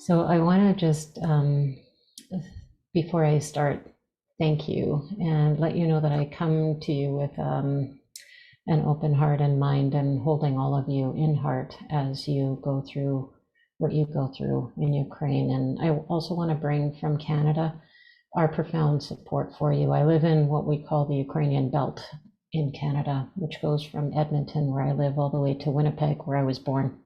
So I want to just, before I start, thank you and let you know that I come to you with an open heart and mind, and holding all of you in heart as you go through what you go through in Ukraine. And I also want to bring from Canada our profound support for you. I live in what we call the Ukrainian belt in Canada, which goes from Edmonton, where I live, all the way to Winnipeg, where I was born.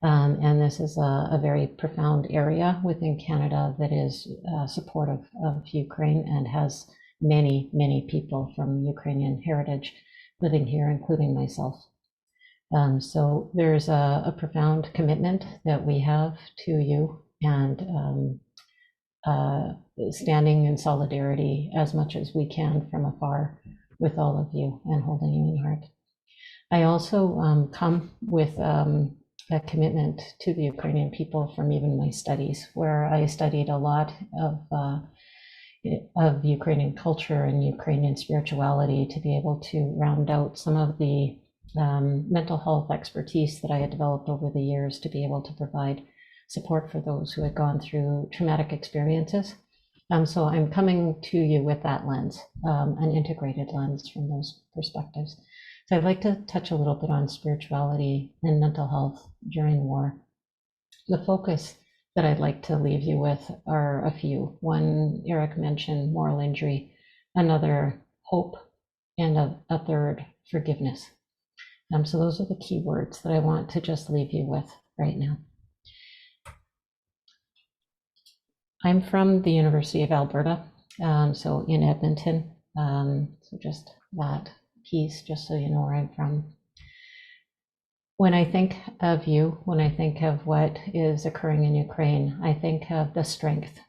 And this is a very profound area within Canada that is supportive of Ukraine and has many, many people from Ukrainian heritage living here, including myself. So there's a profound commitment that we have to you, and standing in solidarity as much as we can from afar with all of you and holding you in heart. I also come with a commitment to the Ukrainian people from even my studies, where I studied a lot of Ukrainian culture and Ukrainian spirituality to be able to round out some of the mental health expertise that I had developed over the years to be able to provide support for those who had gone through traumatic experiences. So I'm coming to you with that lens, an integrated lens from those perspectives. So I'd like to touch a little bit on spirituality and mental health during war. The focus that I'd like to leave you with are a few. One, Eric mentioned moral injury, another, hope, and a third, forgiveness. So those are the key words that I want to just leave you with right now. I'm from the University of Alberta, so in Edmonton. So just that piece, just so you know where I'm from. When I think of you, when I think of what is occurring in Ukraine, I think of the strength,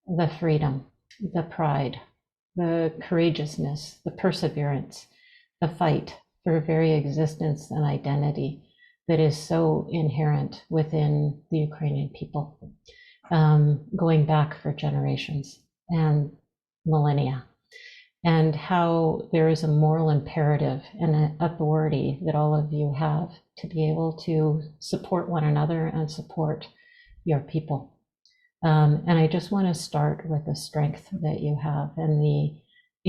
the freedom, the pride, the courageousness, the perseverance, the fight for very existence and identity that is so inherent within the Ukrainian people, going back for generations and millennia, and how there is a moral imperative and an authority that all of you have to be able to support one another and support your people. And I just want to start with the strength that you have and the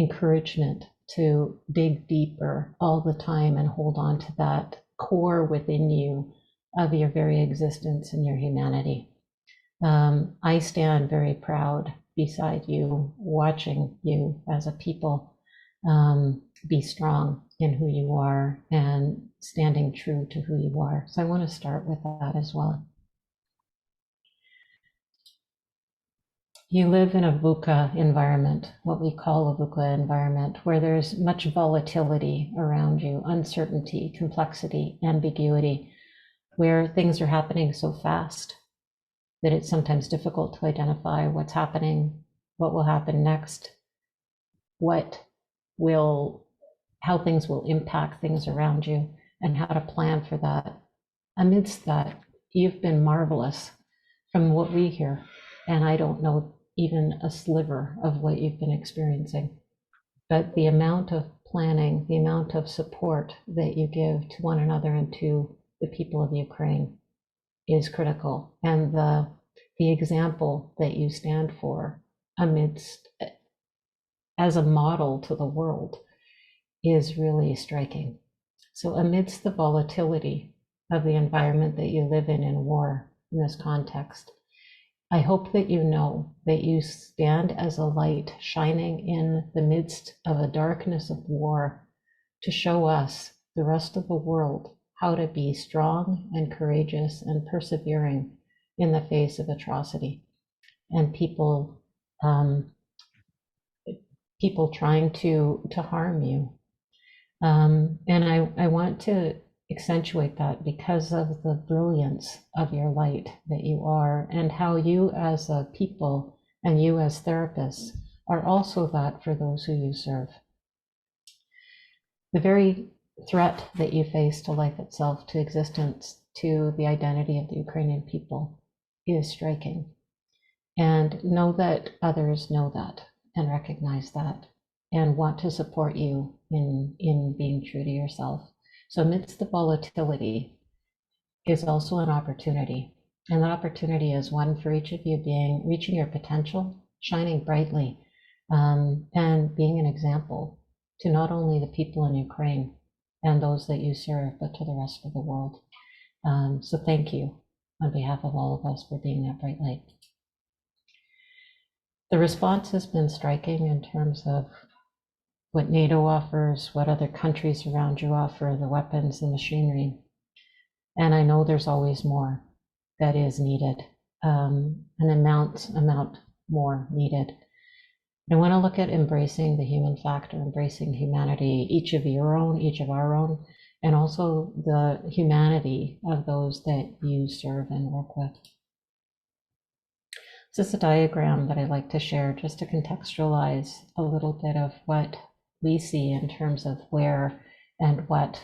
encouragement to dig deeper all the time and hold on to that core within you of your very existence and your humanity. I stand very proud beside you, watching you as a people be strong in who you are and standing true to who you are. So I want to start with that as well. You live in a VUCA environment, what we call a VUCA environment, where there's much volatility around you, uncertainty, complexity, ambiguity, where things are happening so fast that it's sometimes difficult to identify what's happening, what will happen next, how things will impact things around you, and how to plan for that. Amidst that, you've been marvelous from what we hear, and I don't know even a sliver of what you've been experiencing. But the amount of planning, the amount of support that you give to one another and to the people of Ukraine is critical. And the example that you stand for amidst, as a model to the world, is really striking. So amidst the volatility of the environment that you live in war, in this context, I hope that you know that you stand as a light shining in the midst of a darkness of war to show us, the rest of the world, how to be strong and courageous and persevering in the face of atrocity and people trying to harm you. And I want to accentuate that because of the brilliance of your light that you are, and how you as a people and you as therapists are also that for those who you serve. The very threat that you face to life itself, to existence, to the identity of the Ukrainian people is striking. And know that others know that and recognize that and want to support you in being true to yourself. So amidst the volatility is also an opportunity And that opportunity is one for each of you being, reaching your potential, shining brightly, and being an example to not only the people in Ukraine and those that you serve, but to the rest of the world. So thank you on behalf of all of us for being that bright light. The response has been striking in terms of what NATO offers, what other countries around you offer, the weapons, the machinery. And I know there's always more that is needed, an amount more needed. I want to look at embracing the human factor, embracing humanity, each of your own, each of our own, and also the humanity of those that you serve and work with. This is a diagram that I like to share just to contextualize a little bit of what we see in terms of where and what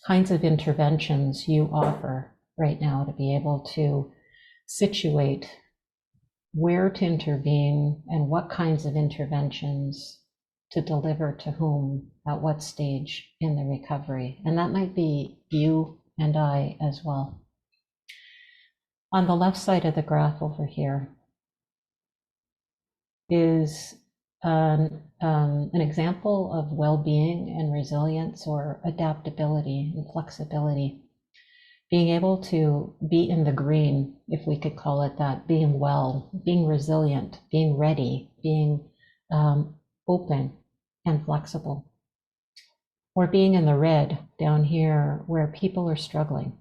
kinds of interventions you offer right now to be able to situate where to intervene and what kinds of interventions to deliver to whom at what stage in the recovery. And that might be you and I as well. On the left side of the graph over here is an example of well-being and resilience, or adaptability and flexibility. Being able to be in the green, if we could call it that, being well, being resilient, being ready, being open and flexible. Or being in the red down here where people are struggling,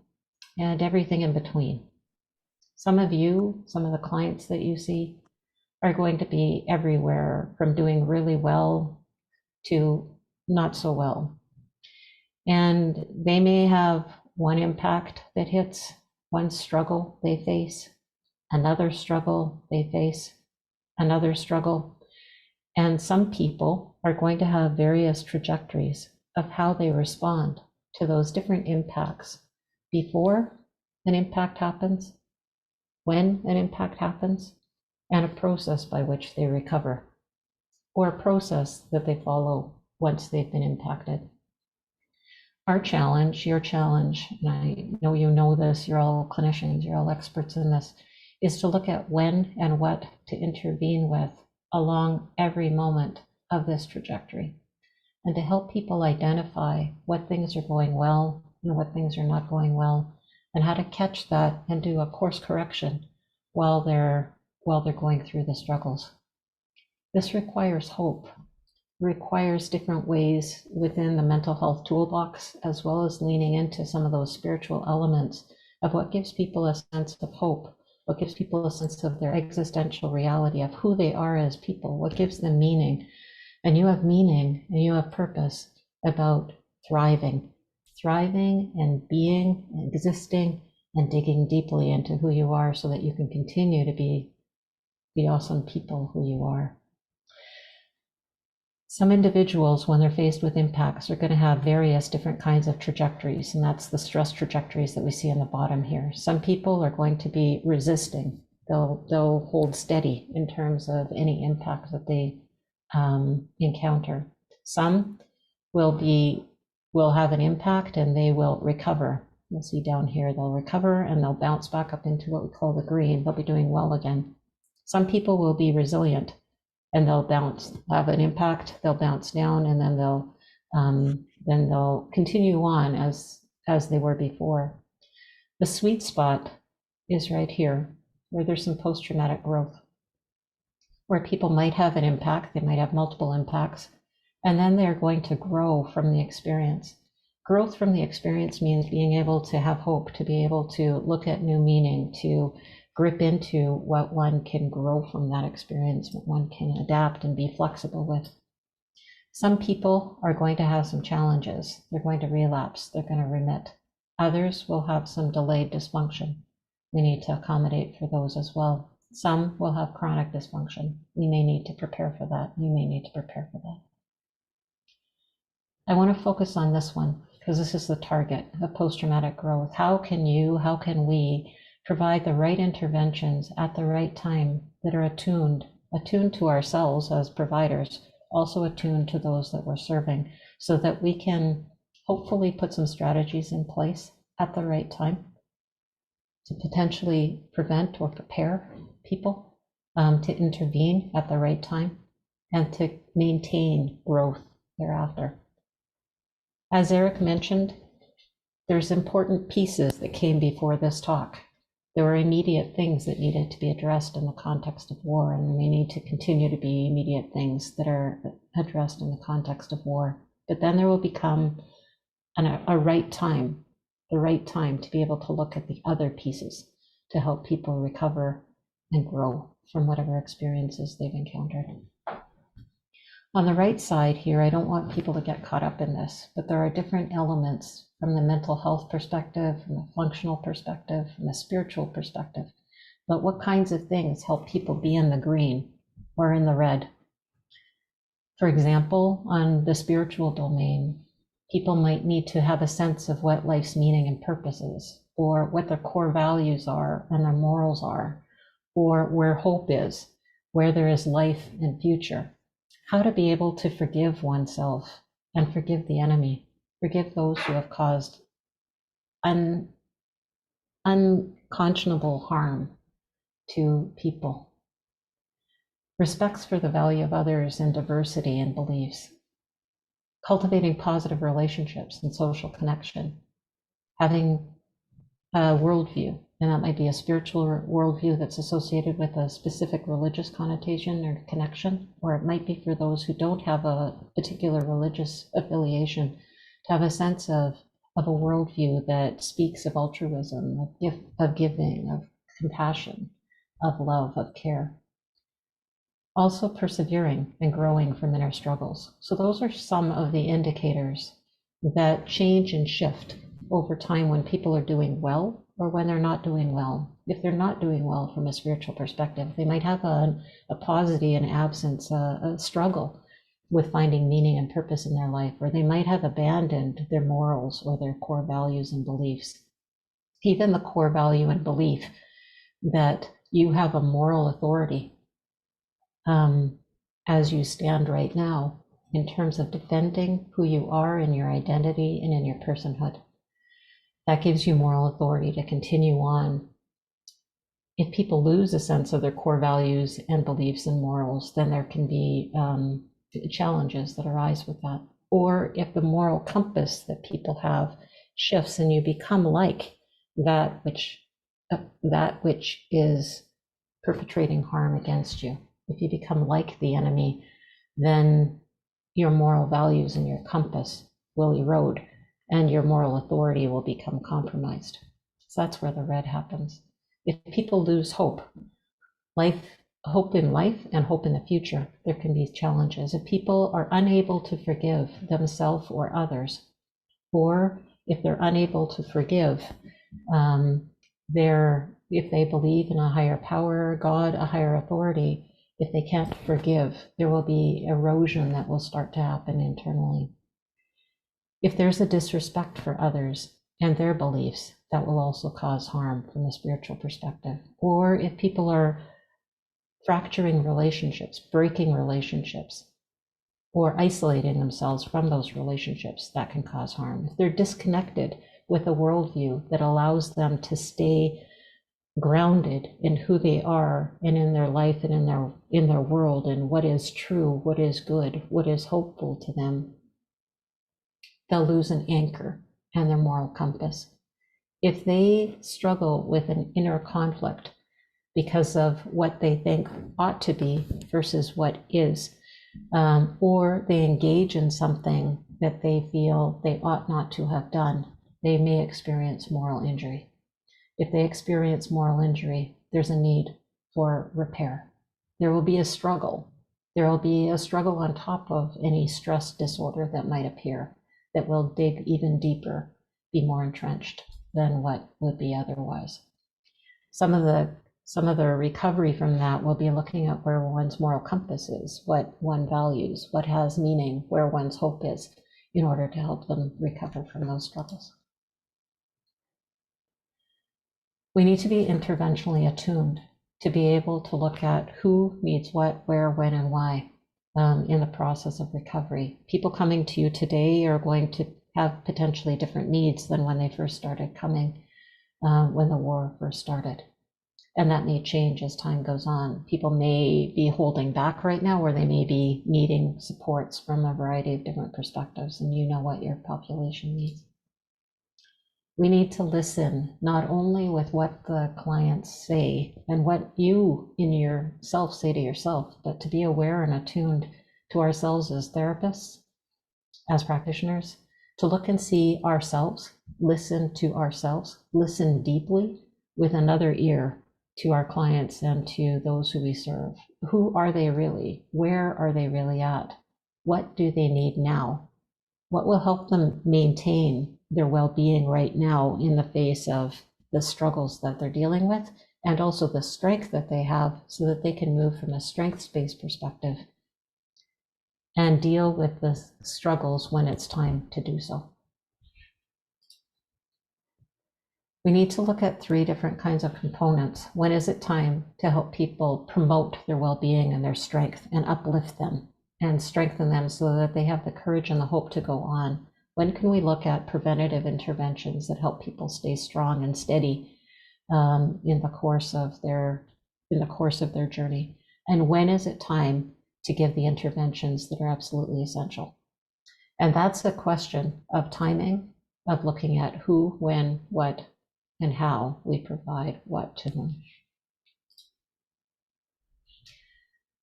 and everything in between. Some of the clients that you see are going to be everywhere, from doing really well to not so well. And they may have one impact that hits, one struggle they face, another struggle they face, another struggle. And some people are going to have various trajectories of how they respond to those different impacts before an impact happens, when an impact happens, and a process by which they recover, or a process that they follow once they've been impacted. Our challenge, your challenge, and I know you know this, you're all clinicians, you're all experts in this, is to look at when and what to intervene with along every moment of this trajectory, and to help people identify what things are going well and what things are not going well, and how to catch that and do a course correction while they're going through the struggles. This requires hope, requires different ways within the mental health toolbox, as well as leaning into some of those spiritual elements of what gives people a sense of hope, what gives people a sense of their existential reality, of who they are as people, what gives them meaning. And you have meaning and you have purpose about thriving and being and existing and digging deeply into who you are so that you can continue to be the awesome people who you are. Some individuals, when they're faced with impacts, are going to have various different kinds of trajectories, and that's the stress trajectories that we see in the bottom here. Some people are going to be resisting. They'll hold steady in terms of any impact that they encounter. Some will have an impact and they will recover. You'll see down here, they'll recover and they'll bounce back up into what we call the green. They'll be doing well again. Some people will be resilient and they'll have an impact, they'll bounce down, and then they'll continue on as they were before. The sweet spot is right here, where there's some post-traumatic growth, where people might have an impact, they might have multiple impacts, and then they're going to grow from the experience. Growth from the experience means being able to have hope, to be able to look at new meaning, to grip into what one can grow from that experience, what one can adapt and be flexible with. Some people are going to have some challenges. They're going to relapse, they're going to remit. Others will have some delayed dysfunction. We need to accommodate for those as well. Some will have chronic dysfunction. We may need to prepare for that. You may need to prepare for that. I want to focus on this one because this is the target of post-traumatic growth. How can we provide the right interventions at the right time that are attuned to ourselves as providers, also attuned to those that we're serving, so that we can hopefully put some strategies in place at the right time to potentially prevent or prepare people to intervene at the right time and to maintain growth thereafter. As Eric mentioned, there's important pieces that came before this talk. There were immediate things that needed to be addressed in the context of war, and they need to continue to be immediate things that are addressed in the context of war. But then there will become a right time, the right time to be able to look at the other pieces to help people recover and grow from whatever experiences they've encountered. On the right side here, I don't want people to get caught up in this, but there are different elements from the mental health perspective, from a functional perspective, from a spiritual perspective. But what kinds of things help people be in the green or in the red? For example, on the spiritual domain, people might need to have a sense of what life's meaning and purpose is, or what their core values are and their morals are, or where hope is, where there is life and future. How to be able to forgive oneself and forgive the enemy, forgive those who have caused unconscionable harm to people. Respects for the value of others and diversity and beliefs. Cultivating positive relationships and social connection. Having a worldview, and that might be a spiritual worldview that's associated with a specific religious connotation or connection, or it might be for those who don't have a particular religious affiliation, to have a sense of a worldview that speaks of altruism, of giving, of compassion, of love, of care. Also persevering and growing from inner struggles. So those are some of the indicators that change and shift over time when people are doing well or when they're not doing well. If they're not doing well from a spiritual perspective, they might have a paucity, an absence, a struggle with finding meaning and purpose in their life, or they might have abandoned their morals or their core values and beliefs. Even the core value and belief that you have a moral authority as you stand right now in terms of defending who you are in your identity and in your personhood. That gives you moral authority to continue on. If people lose a sense of their core values and beliefs and morals, then there can be challenges that arise with that. Or if the moral compass that people have shifts and you become like that which is perpetrating harm against you. If you become like the enemy, then your moral values and your compass will erode and your moral authority will become compromised. So that's where the red happens. If people lose hope in life and hope in the future, there can be challenges. If people are unable to forgive themselves or others, or if they're unable to forgive, if they believe in a higher power, God, a higher authority, if they can't forgive, there will be erosion that will start to happen internally. If there's a disrespect for others and their beliefs, that will also cause harm from a spiritual perspective. Or if people are fracturing relationships, breaking relationships, or isolating themselves from those relationships, that can cause harm. If they're disconnected with a worldview that allows them to stay grounded in who they are and in their life and in their world and what is true, what is good, what is hopeful to them, they'll lose an anchor and their moral compass. If they struggle with an inner conflict because of what they think ought to be versus what is, or they engage in something that they feel they ought not to have done, they may experience moral injury. If they experience moral injury, there's a need for repair. There will be a struggle. There will be a struggle on top of any stress disorder that might appear that will dig even deeper, be more entrenched than what would be otherwise. Some of the recovery from that will be looking at where one's moral compass is, what one values, what has meaning, where one's hope is, in order to help them recover from those struggles. We need to be interventionally attuned to be able to look at who needs what, where, when, and why in the process of recovery. People coming to you today are going to have potentially different needs than when they first started coming. when the war first started. And that may change as time goes on. People may be holding back right now, or they may be needing supports from a variety of different perspectives, and you know what your population needs. We need to listen not only with what the clients say and what you in yourself say to yourself, but to be aware and attuned to ourselves as therapists, as practitioners, to look and see ourselves, listen to ourselves, listen deeply with another ear to our clients and to those who we serve. Who are they really? Where are they really at? What do they need now? What will help them maintain their well-being right now in the face of the struggles that they're dealing with, and also the strength that they have so that they can move from a strengths-based perspective and deal with the struggles when it's time to do so. We need to look at 3 different kinds of components. When is it time to help people promote their well-being and their strength and uplift them and strengthen them so that they have the courage and the hope to go on? When can we look at preventative interventions that help people stay strong and steady in the course of their journey? And when is it time to give the interventions that are absolutely essential? And that's a question of timing, of looking at who, when, what, and how we provide what to whom.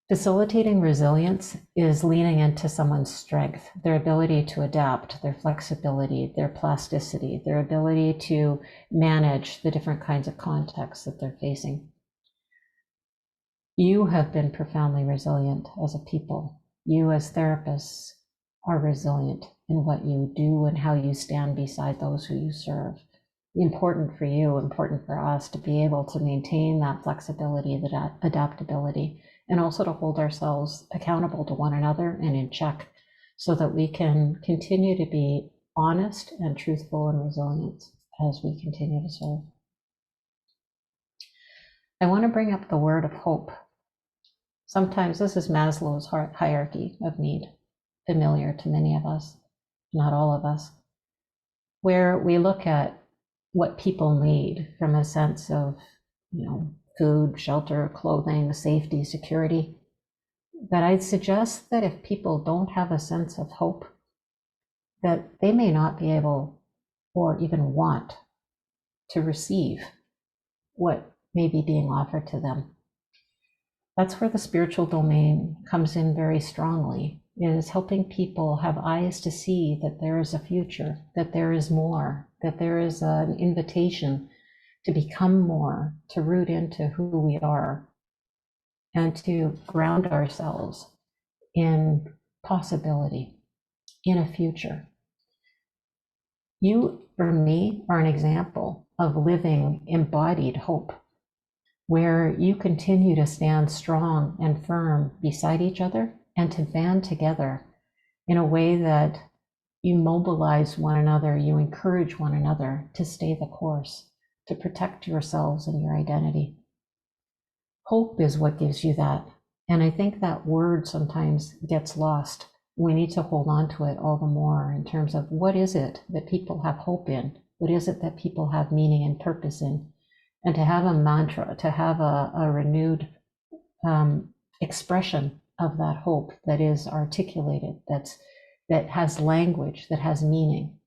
Facilitating resilience is leaning into someone's strength, their ability to adapt, their flexibility, their plasticity, their ability to manage the different kinds of contexts that they're facing. You have been profoundly resilient as a people. You as therapists are resilient in what you do and how you stand beside those who you serve. Important for you, important for us to be able to maintain that flexibility, that adaptability, and also to hold ourselves accountable to one another and in check so that we can continue to be honest and truthful and resilient as we continue to serve. I want to bring up the word of hope. Sometimes this is Maslow's hierarchy of need, familiar to many of us, not all of us, where we look at what people need from a sense of, food, shelter, clothing, safety, security. But I'd suggest that if people don't have a sense of hope, that they may not be able or even want to receive what may be being offered to them. That's where the spiritual domain comes in very strongly, is helping people have eyes to see that there is a future, that there is more, that there is an invitation to become more, to root into who we are, and to ground ourselves in possibility, in a future. You, for me, are an example of living embodied hope, where you continue to stand strong and firm beside each other and to band together in a way that you mobilize one another, you encourage one another to stay the course, to protect yourselves and your identity. Hope is what gives you that. And I think that word sometimes gets lost. We need to hold on to it all the more in terms of what is it that people have hope in? What is it that people have meaning and purpose in? And to have a mantra, to have a renewed expression of that hope that is articulated, that has language, that has meaning.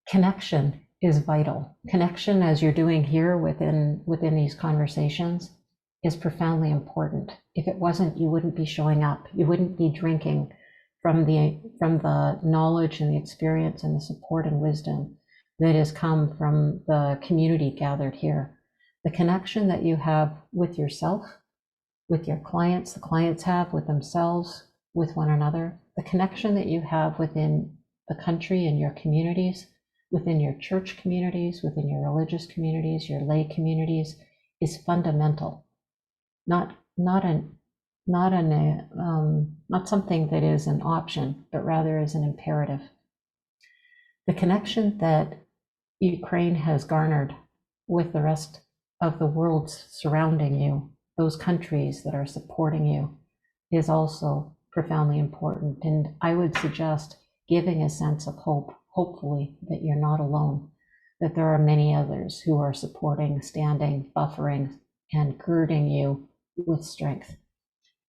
Connection is vital. Connection, as you're doing here within these conversations, is profoundly important. If it wasn't, you wouldn't be showing up. You wouldn't be drinking from the knowledge and the experience and the support and wisdom that has come from the community gathered here. The connection that you have with yourself, with your clients, the clients have with themselves, with one another, the connection that you have within the country and your communities, within your church communities, within your religious communities, your lay communities, is fundamental. Not something that is an option, but rather is an imperative. The connection that Ukraine has garnered with the rest of the world surrounding you, those countries that are supporting you, is also profoundly important. And I would suggest giving a sense of hope hopefully, that you're not alone, that there are many others who are supporting, standing, buffering, and girding you with strength.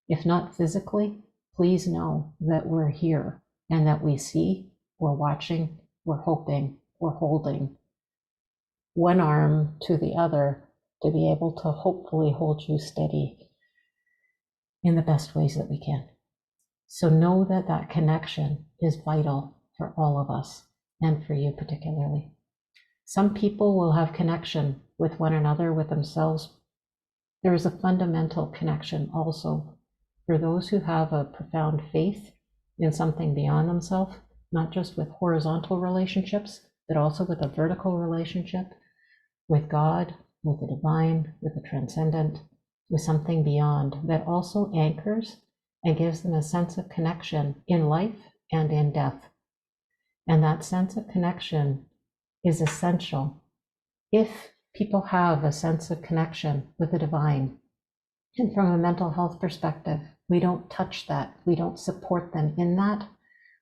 If not physically, please know that we're here and that we see, we're watching, we're hoping, we're holding one arm to the other to be able to hopefully hold you steady in the best ways that we can. So know that that connection is vital for all of us and for you particularly. Some people will have connection with one another, with themselves. There is a fundamental connection also for those who have a profound faith in something beyond themselves, not just with horizontal relationships, but also with a vertical relationship with God, with the divine, with the transcendent, with something beyond that also anchors and gives them a sense of connection in life and in death. And that sense of connection is essential. If people have a sense of connection with the divine, and from a mental health perspective, we don't touch that, we don't support them in that,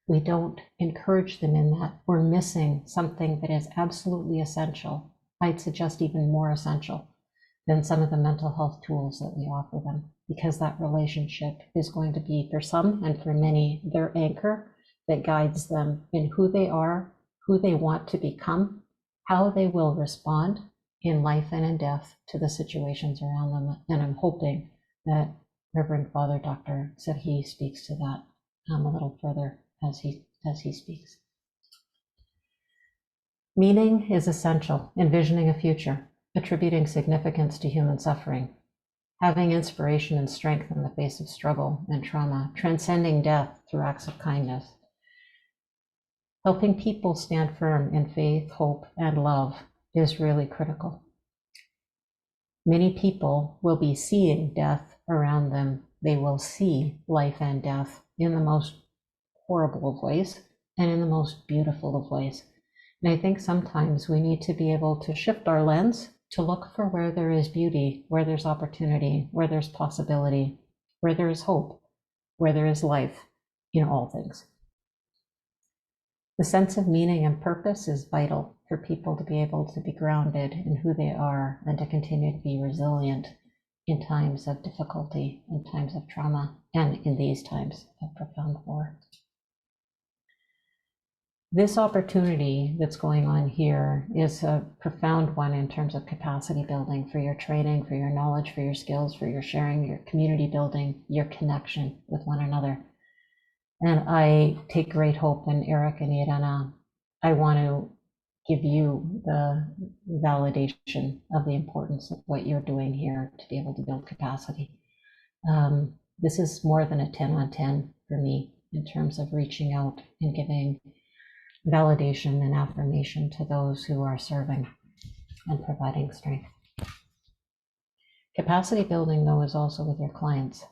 we don't encourage them in that, we're missing something that is absolutely essential. I'd suggest even more essential than some of the mental health tools that we offer them, because that relationship is going to be, for some and for many, their anchor that guides them in who they are, who they want to become, how they will respond in life and in death to the situations around them. And I'm hoping that Reverend Father Dr. Serhii speaks to that a little further as he speaks. Meaning is essential. Envisioning a future, attributing significance to human suffering, having inspiration and strength in the face of struggle and trauma, transcending death through acts of kindness, helping people stand firm in faith, hope, and love is really critical. Many people will be seeing death around them. They will see life and death in the most horrible of ways and in the most beautiful of ways. And I think sometimes we need to be able to shift our lens to look for where there is beauty, where there's opportunity, where there's possibility, where there is hope, where there is life in all things. The sense of meaning and purpose is vital for people to be able to be grounded in who they are and to continue to be resilient in times of difficulty, in times of trauma, and in these times of profound war. This opportunity that's going on here is a profound one in terms of capacity building for your training, for your knowledge, for your skills, for your sharing, your community building, your connection with one another. And I take great hope in Eric and Irena. I want to give you the validation of the importance of what you're doing here to be able to build capacity. This is more than a 10 on 10 for me in terms of reaching out and giving validation and affirmation to those who are serving and providing strength. Capacity building, though, is also with your clients.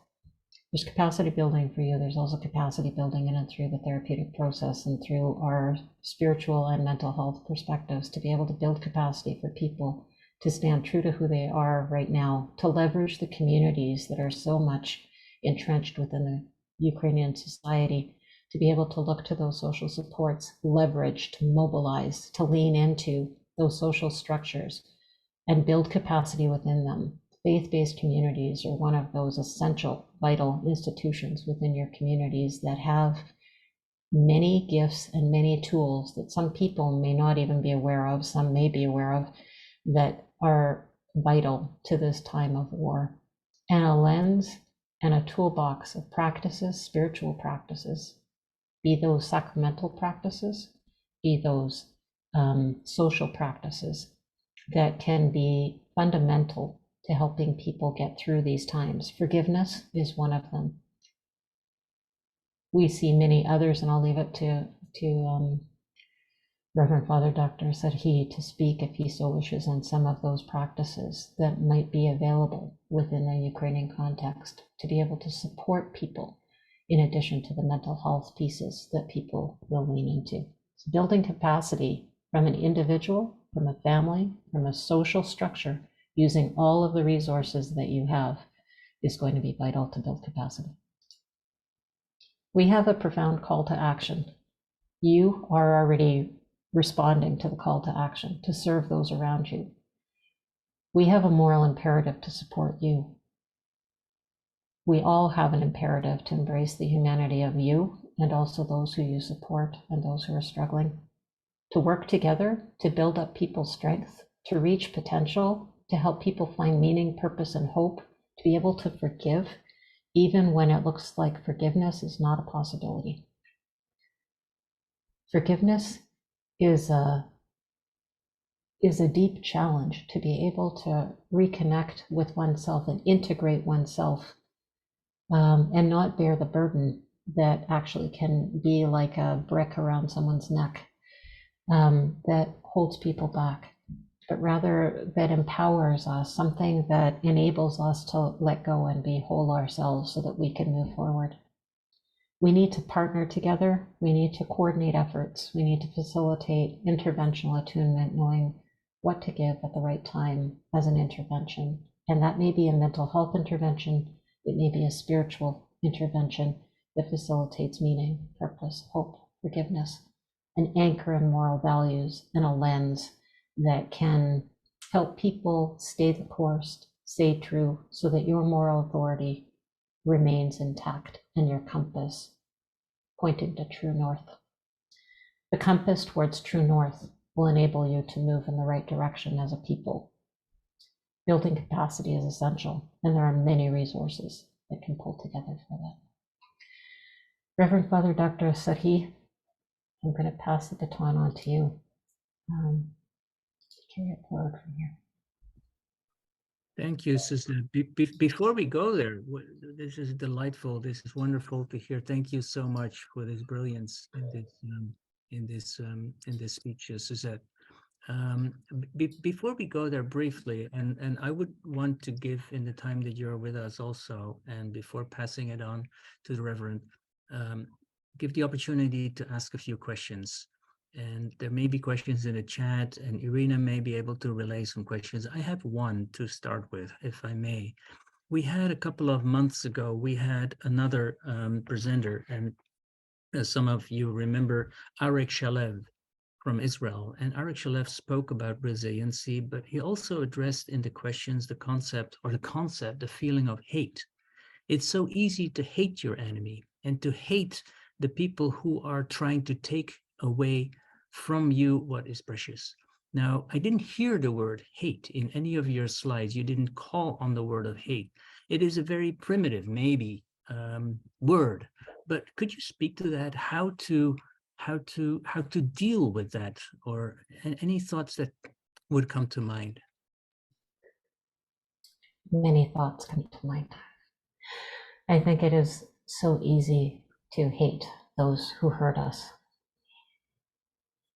There's capacity building for you. There's also capacity building in and through the therapeutic process and through our spiritual and mental health perspectives to be able to build capacity for people to stand true to who they are right now, to leverage the communities that are so much entrenched within the Ukrainian society, to be able to look to those social supports, leverage, to mobilize, to lean into those social structures and build capacity within them. Faith-based communities are one of those essential, vital institutions within your communities that have many gifts and many tools that some people may not even be aware of, some may be aware of, that are vital to this time of war. And a lens and a toolbox of practices, spiritual practices, be those sacramental practices, be those social practices that can be fundamental to helping people get through these times. Forgiveness is one of them. We see many others, and I'll leave it to Reverend Father Dr. Serhii to speak, if he so wishes, on some of those practices that might be available within the Ukrainian context to be able to support people, in addition to the mental health pieces that people will lean into. So building capacity from an individual, from a family, from a social structure, using all of the resources that you have, is going to be vital to build capacity. We have a profound call to action. You are already responding to the call to action, to serve those around you. We have a moral imperative to support you. We all have an imperative to embrace the humanity of you and also those who you support and those who are struggling, to work together, to build up people's strength, to reach potential, to help people find meaning, purpose, and hope, to be able to forgive, even when it looks like forgiveness is not a possibility. Forgiveness is a deep challenge, to be able to reconnect with oneself and integrate oneself, and not bear the burden that actually can be like a brick around someone's neck, that holds people back, but rather that empowers us, something that enables us to let go and be whole ourselves so that we can move forward. We need to partner together. We need to coordinate efforts. We need to facilitate interventional attunement, knowing what to give at the right time as an intervention. And that may be a mental health intervention. It may be a spiritual intervention that facilitates meaning, purpose, hope, forgiveness, an anchor in moral values, and a lens that can help people stay the course, stay true, so that your moral authority remains intact and your compass pointing to true north. The compass towards true north will enable you to move in the right direction as a people. Building capacity is essential, and there are many resources that can pull together for that. Reverend Father Dr. Serhii, I'm going to pass the baton on to you. Carry it forward from here. Thank you, Suzette. Before we go there, this is delightful. This is wonderful to hear. Thank you so much for this brilliance in this speech, Suzette. Before we go there briefly, and I would want to give, in the time that you're with us also, and before passing it on to the Reverend, give the opportunity to ask a few questions. And there may be questions in the chat, and Irina may be able to relay some questions. I have one to start with, if I may. We had a couple of months ago, we had another presenter, and as some of you remember, Arik Shalev from Israel. And Arik Shalev spoke about resiliency, but he also addressed in the questions the concept, the feeling of hate. It's so easy to hate your enemy and to hate the people who are trying to take away from you what is precious. Now, I didn't hear the word hate in any of your slides. You didn't call on the word of hate. It is a very primitive, maybe, word, but could you speak to that? How to deal with that, or any thoughts that would come to mind? Many thoughts come to mind. I think it is so easy to hate those who hurt us,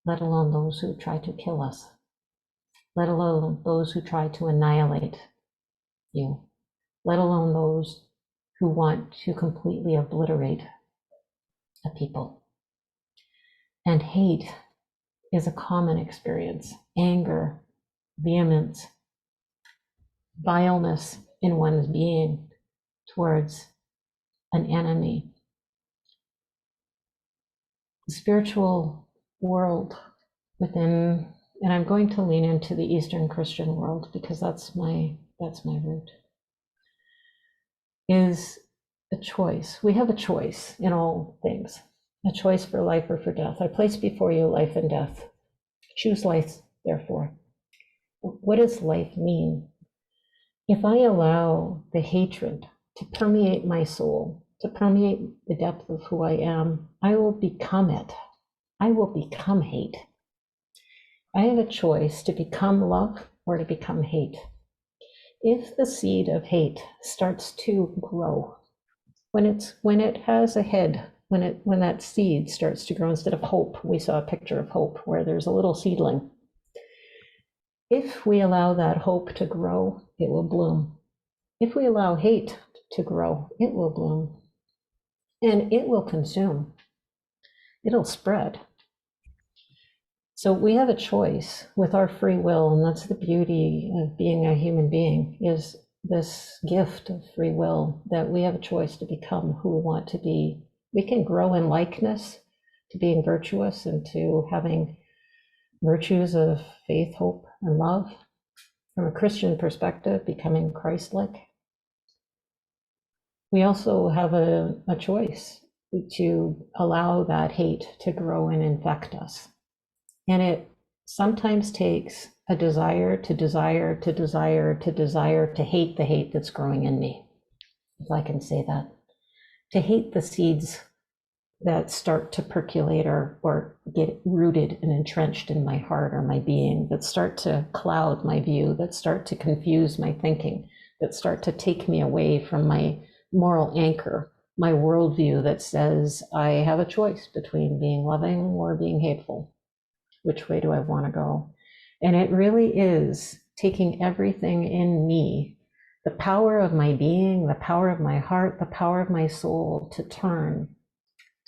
let alone those who try to kill us, let alone those who try to annihilate you, let alone those who want to completely obliterate a people. And hate is a common experience. Anger, vehemence, vileness in one's being towards an enemy. The spiritual world within, and I'm going to lean into the Eastern Christian world because that's my root, is a choice. We have a choice in all things, a choice for life or for death. I place before you life and death. Choose life, therefore. What does life mean? If I allow the hatred to permeate my soul, to permeate the depth of who I am, I will become it. I will become hate. I have a choice to become love or to become hate. If the seed of hate starts to grow, when it has a head, when that seed starts to grow, instead of hope, we saw a picture of hope where there's a little seedling. If we allow that hope to grow, it will bloom. If we allow hate to grow, it will bloom. And it will consume. It'll spread. So we have a choice with our free will, and that's the beauty of being a human being, is this gift of free will, that we have a choice to become who we want to be. We can grow in likeness to being virtuous and to having virtues of faith, hope, and love. From a Christian perspective, becoming Christ-like. We also have a choice to allow that hate to grow and infect us. And it sometimes takes a desire to desire to desire to desire to hate the hate that's growing in me, if I can say that. To hate the seeds that start to percolate or get rooted and entrenched in my heart or my being, that start to cloud my view, that start to confuse my thinking, that start to take me away from my moral anchor, my worldview that says I have a choice between being loving or being hateful. Which way do I want to go? And it really is taking everything in me, the power of my being, the power of my heart, the power of my soul, to turn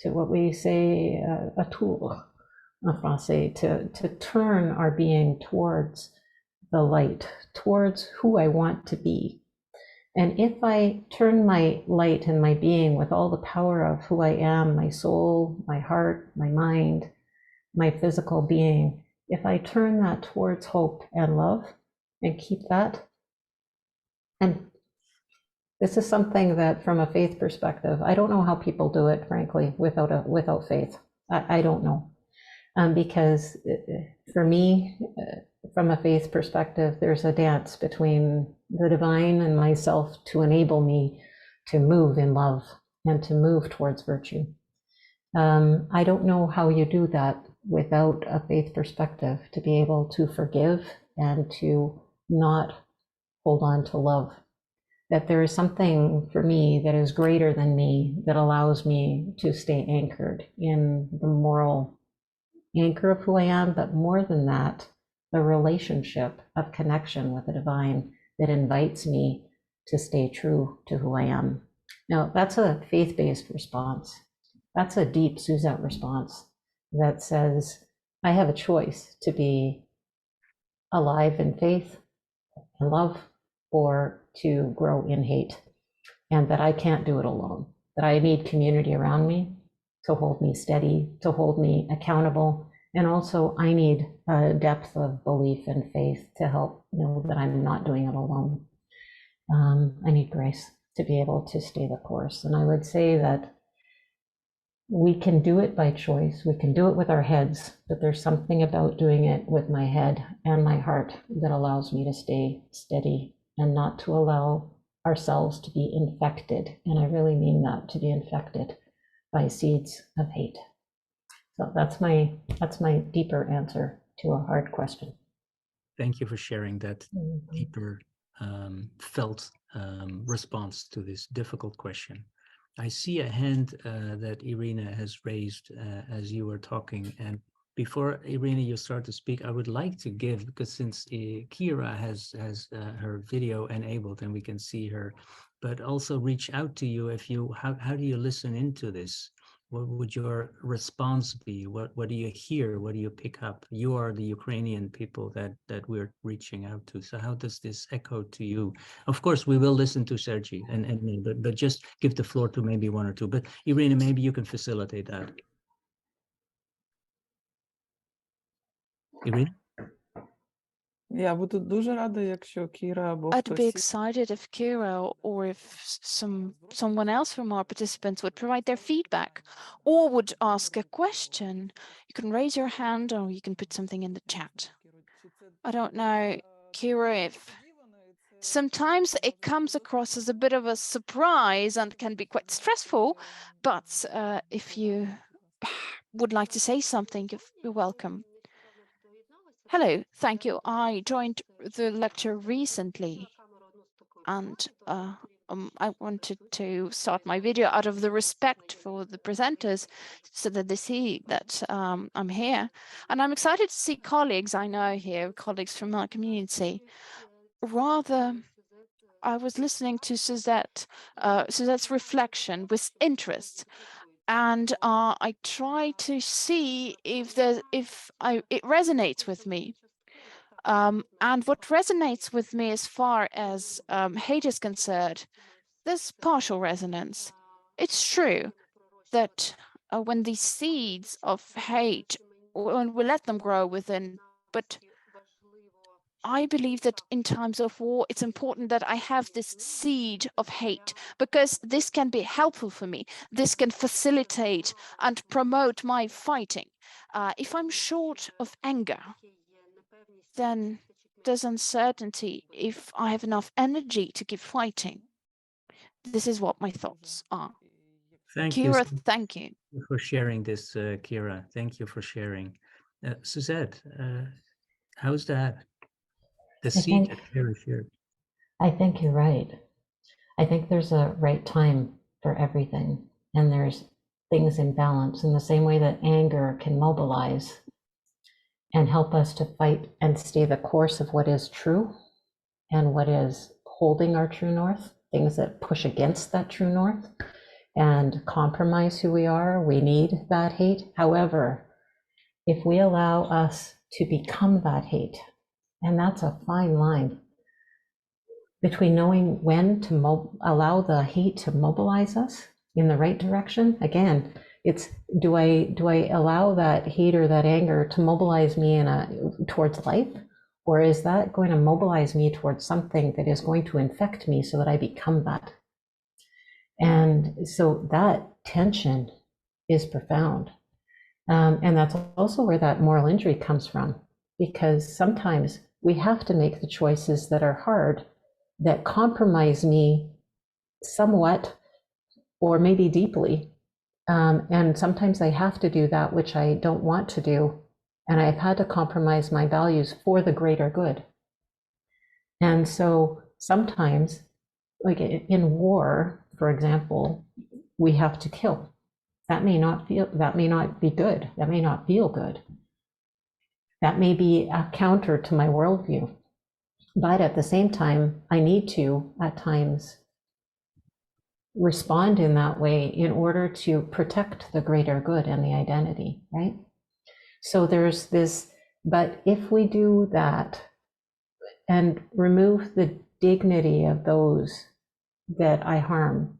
to what we say, a tour en français, to turn our being towards the light, towards who I want to be. And if I turn my light and my being with all the power of who I am, my soul, my heart, my mind, my physical being, if I turn that towards hope and love and keep that, and this is something that from a faith perspective, I don't know how people do it, frankly, without faith. I don't know. Because for me, from a faith perspective, there's a dance between the divine and myself to enable me to move in love and to move towards virtue. I don't know how you do that without a faith perspective, to be able to forgive and to not hold on to love. That there is something for me that is greater than me that allows me to stay anchored in the moral anchor of who I am, but more than that, the relationship of connection with the divine that invites me to stay true to who I am. Now, that's a faith-based response. That's a deep Suzette response that says, I have a choice to be alive in faith and love, or to grow in hate, and that I can't do it alone, that I need community around me to hold me steady, to hold me accountable. And also I need a depth of belief and faith to help know that I'm not doing it alone. I need grace to be able to stay the course. And I would say that we can do it by choice. We can do it with our heads, but there's something about doing it with my head and my heart that allows me to stay steady and not to allow ourselves to be infected. And I really mean that, to be infected by seeds of hate. So that's my deeper answer to a hard question. Thank you for sharing that deeper felt response to this difficult question. I see a hand that Irina has raised as you were talking. And before, Irina, you start to speak, I would like to give, because since Kira has her video enabled and we can see her, but also reach out to you if you, how do you listen into this? What would your response be? What do you hear? What do you pick up? You are the Ukrainian people that we're reaching out to. So how does this echo to you? Of course, we will listen to Serhii and me, but just give the floor to maybe one or two. But Irina, maybe you can facilitate that. Irina? Я буду дуже рада, якщо Кіра або I'd be хтось excited if Kira or if someone else from our participants would provide their feedback or would ask a question. You can raise your hand or you can put something in the chat. I don't know, Kira, if sometimes it comes across as a bit of a surprise and can be quite stressful, but if you would like to say something, you're welcome. Hello, thank you. I joined the lecture recently, and I wanted to start my video out of the respect for the presenters so that they see that I'm here. And I'm excited to see colleagues I know here, colleagues from my community. Rather, I was listening to Suzette's reflection with interest. And I try to see if it resonates with me. And what resonates with me as far as hate is concerned, there's partial resonance. It's true that when these seeds of hate, when we let them grow within But I believe that in times of war, it's important that I have this seed of hate, because this can be helpful for me. This can facilitate and promote my fighting. If I'm short of anger, then there's uncertainty if I have enough energy to keep fighting. This is what my thoughts are. Thank you Kira, thank you. for sharing this, Kira. Thank you for sharing. Suzette, how's that? The seed that Kira shared. I think you're right. I think there's a right time for everything, and there's things in balance in the same way that anger can mobilize and help us to fight and stay the course of what is true and what is holding our true north, things that push against that true north and compromise who we are. We need that hate. However, if we allow us to become that hate, and that's a fine line between knowing when to allow the hate to mobilize us in the right direction. Again, it's do I allow that hate or that anger to mobilize me towards life, or is that going to mobilize me towards something that is going to infect me so that I become that? And so that tension is profound, and that's also where that moral injury comes from, because sometimes we have to make the choices that are hard, that compromise me somewhat or maybe deeply. And sometimes I have to do that which I don't want to do. And I've had to compromise my values for the greater good. And so sometimes, like in war, for example, we have to kill. That may not be good. That may not feel good. That may be a counter to my worldview. But at the same time, I need to, at times, respond in that way in order to protect the greater good and the identity, right? So there's this, but if we do that and remove the dignity of those that I harm,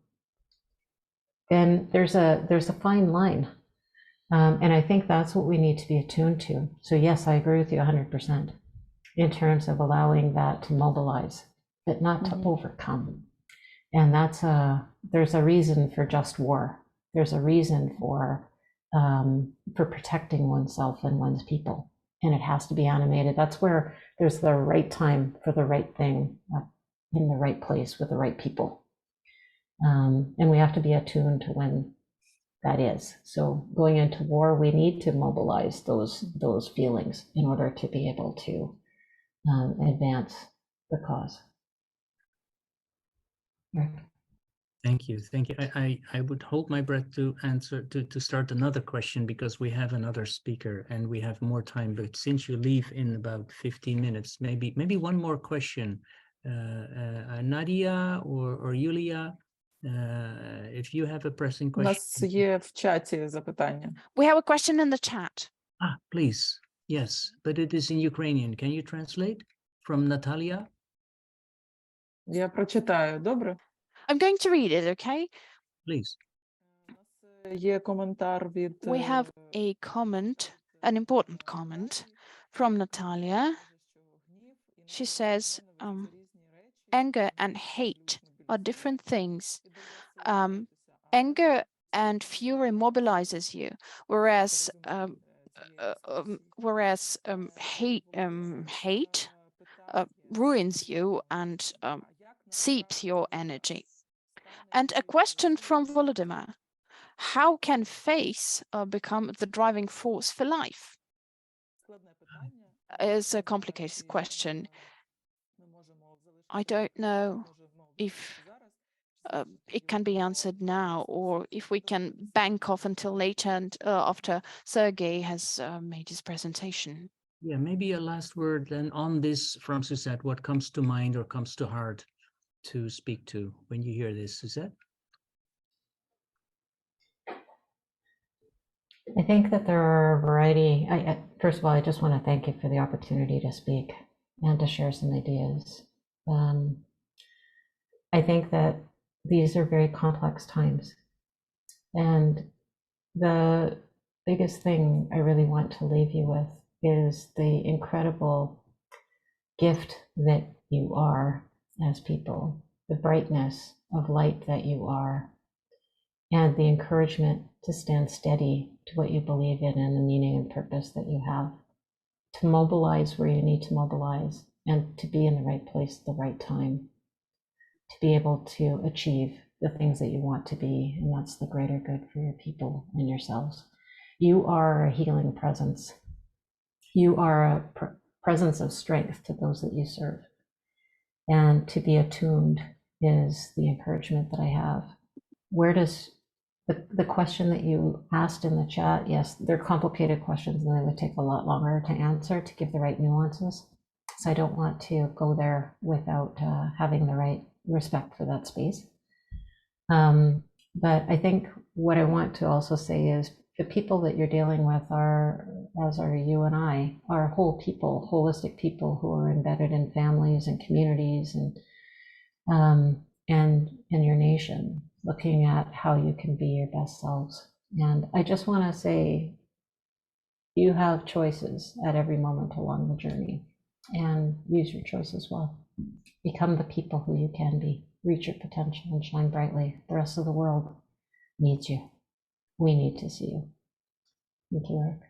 then there's a fine line. And I think that's what we need to be attuned to. So yes, I agree with you 100%. In terms of allowing that to mobilize, but not to overcome. And there's a reason for just war. There's a reason for protecting oneself and one's people. And it has to be animated. That's where there's the right time for the right thing in the right place with the right people. And we have to be attuned to when that is. So going into war, we need to mobilize those feelings in order to be able to advance the cause. Right. Thank you. I would hold my breath to answer to start another question, because we have another speaker and we have more time. But since you leave in about 15 minutes, maybe one more question. Nadia or Yulia, if you have a pressing У question. нас є в чаті запитання. We have a question in the chat. Please. Yes, but it is in Ukrainian. Can you translate from Natalia? Я прочитаю, добре? I'm going to read it, okay? Please. У нас є коментар від... We have a comment, an important comment from Natalia. She says, anger and hate are different things. Anger and fury mobilizes you, whereas hate ruins you and seeps your energy. And a question from Volodymyr: how can faith become the driving force for life? It's a complicated question. I don't know if it can be answered now, or if we can bank off until later and after Serhii has made his presentation. Yeah, maybe a last word then on this from Suzette. What comes to mind or comes to heart to speak to when you hear this, Suzette? I think that there are a variety. First of all, I just want to thank you for the opportunity to speak and to share some ideas. I think that these are very complex times. And the biggest thing I really want to leave you with is the incredible gift that you are as people, the brightness of light that you are, and the encouragement to stand steady to what you believe in and the meaning and purpose that you have, to mobilize where you need to mobilize, and to be in the right place at the right time, to be able to achieve the things that you want to be, and that's the greater good for your people and yourselves. You are a healing presence. You are a presence of strength to those that you serve. And to be attuned is the encouragement that I have. Where does the question that you asked in the chat, yes, they're complicated questions and they would take a lot longer to answer to give the right nuances. So I don't want to go there without having the right respect for that space. But I think what I want to also say is the people that you're dealing with are, as are you and I, are whole people, holistic people who are embedded in families and communities and in your nation, looking at how you can be your best selves. And I just want to say, you have choices at every moment along the journey, and use your choices well. Become the people who you can be. Reach your potential and shine brightly. The rest of the world needs you. We need to see you. Thank you, Eric.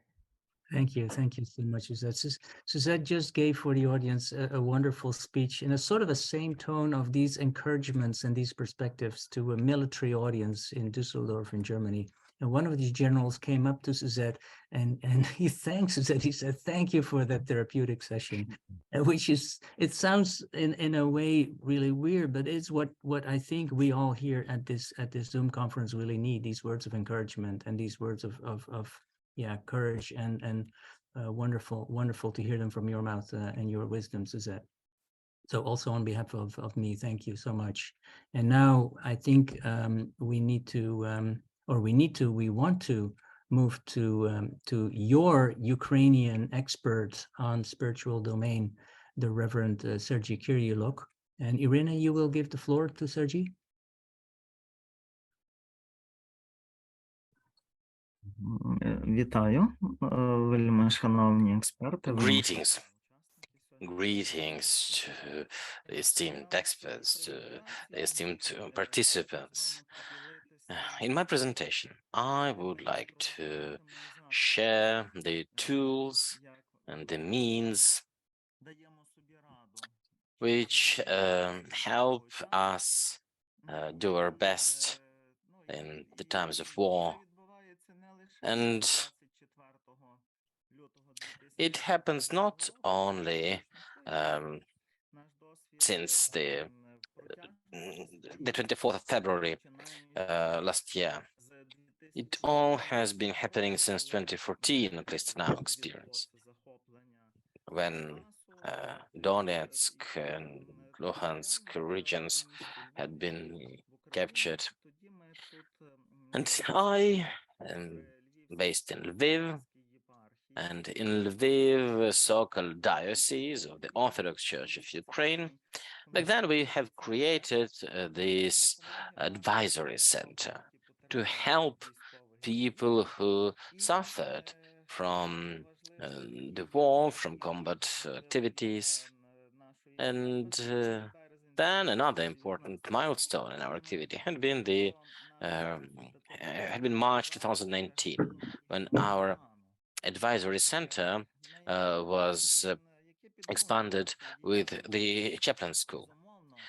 Thank you so much, Suzette. Suzette just gave for the audience a wonderful speech in a sort of the same tone of these encouragements and these perspectives to a military audience in Düsseldorf in Germany. And one of these generals came up to Suzette and he thanked Suzette. He said, "Thank you for that therapeutic session," which is, it sounds in a way really weird, but it's what I think we all here at this Zoom conference really need, these words of encouragement and these words of courage and wonderful to hear them from your mouth and your wisdom, Suzette. So also on behalf of me, thank you so much. And now I think we want to move to your Ukrainian expert on spiritual domain, the Reverend Serhii Kyryliuk. And Irina, you will give the floor to Serhii. Вітаю, вельми шановні експерти. Greetings to esteemed experts, to esteemed participants. In my presentation, I would like to share the tools and the means which help us do our best in the times of war. And it happens not only since the 24th of February last year. It all has been happening since 2014, at least in our experience, when Donetsk and Luhansk regions had been captured. And I am based in Lviv, and in Lviv, so-called diocese of the Orthodox Church of Ukraine. Back then, we have created this advisory center to help people who suffered from the war, from combat activities. And then another important milestone in our activity had been March 2019, when our advisory center was expanded with the chaplain school.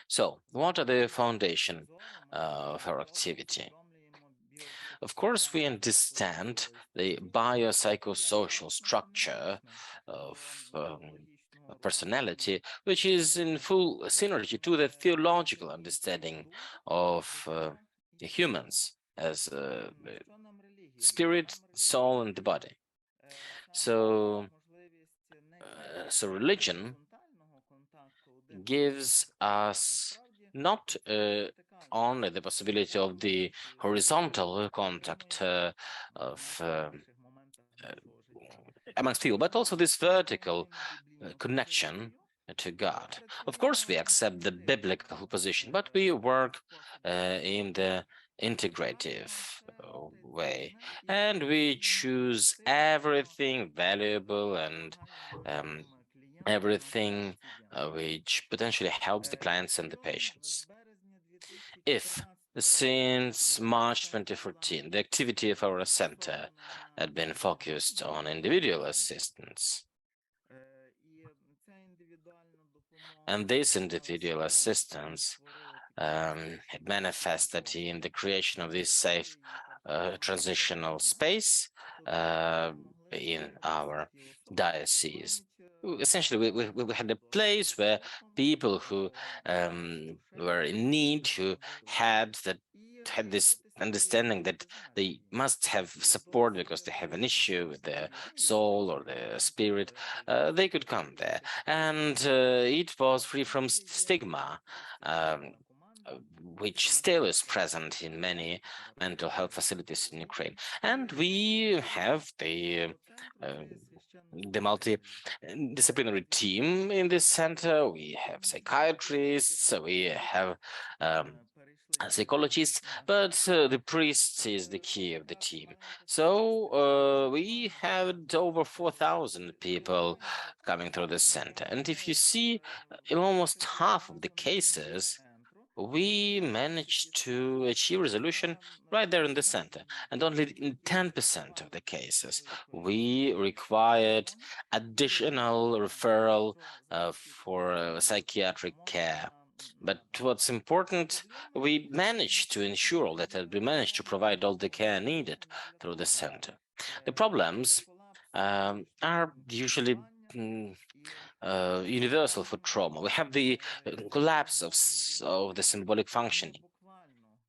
So what are the foundation of our activity? Of course, we understand the biopsychosocial structure of personality, which is in full synergy to the theological understanding of the humans as spirit, soul, and the body. So religion gives us not only the possibility of the horizontal contact amongst people, but also this vertical connection to God. Of course, we accept the biblical position, but we work in the integrative way, and we choose everything valuable and everything which potentially helps the clients and the patients. If since March 2014, the activity of our center had been focused on individual assistance, and this individual assistance had manifested in the creation of this safe transitional space in our diocese. Essentially, we had a place where people who were in need, who had this understanding that they must have support because they have an issue with their soul or their spirit, they could come there. And it was free from stigma, which still is present in many mental health facilities in Ukraine. And we have the multidisciplinary team in this center. We have psychiatrists, we have psychologists, but the priest is the key of the team. So we had over 4,000 people coming through the center. And if you see, in almost half of the cases, we managed to achieve resolution right there in the center. And only in 10% of the cases, we required additional referral for psychiatric care. But what's important, we managed to ensure that we managed to provide all the care needed through the center. The problems are usually universal for trauma. We have the collapse of the symbolic functioning.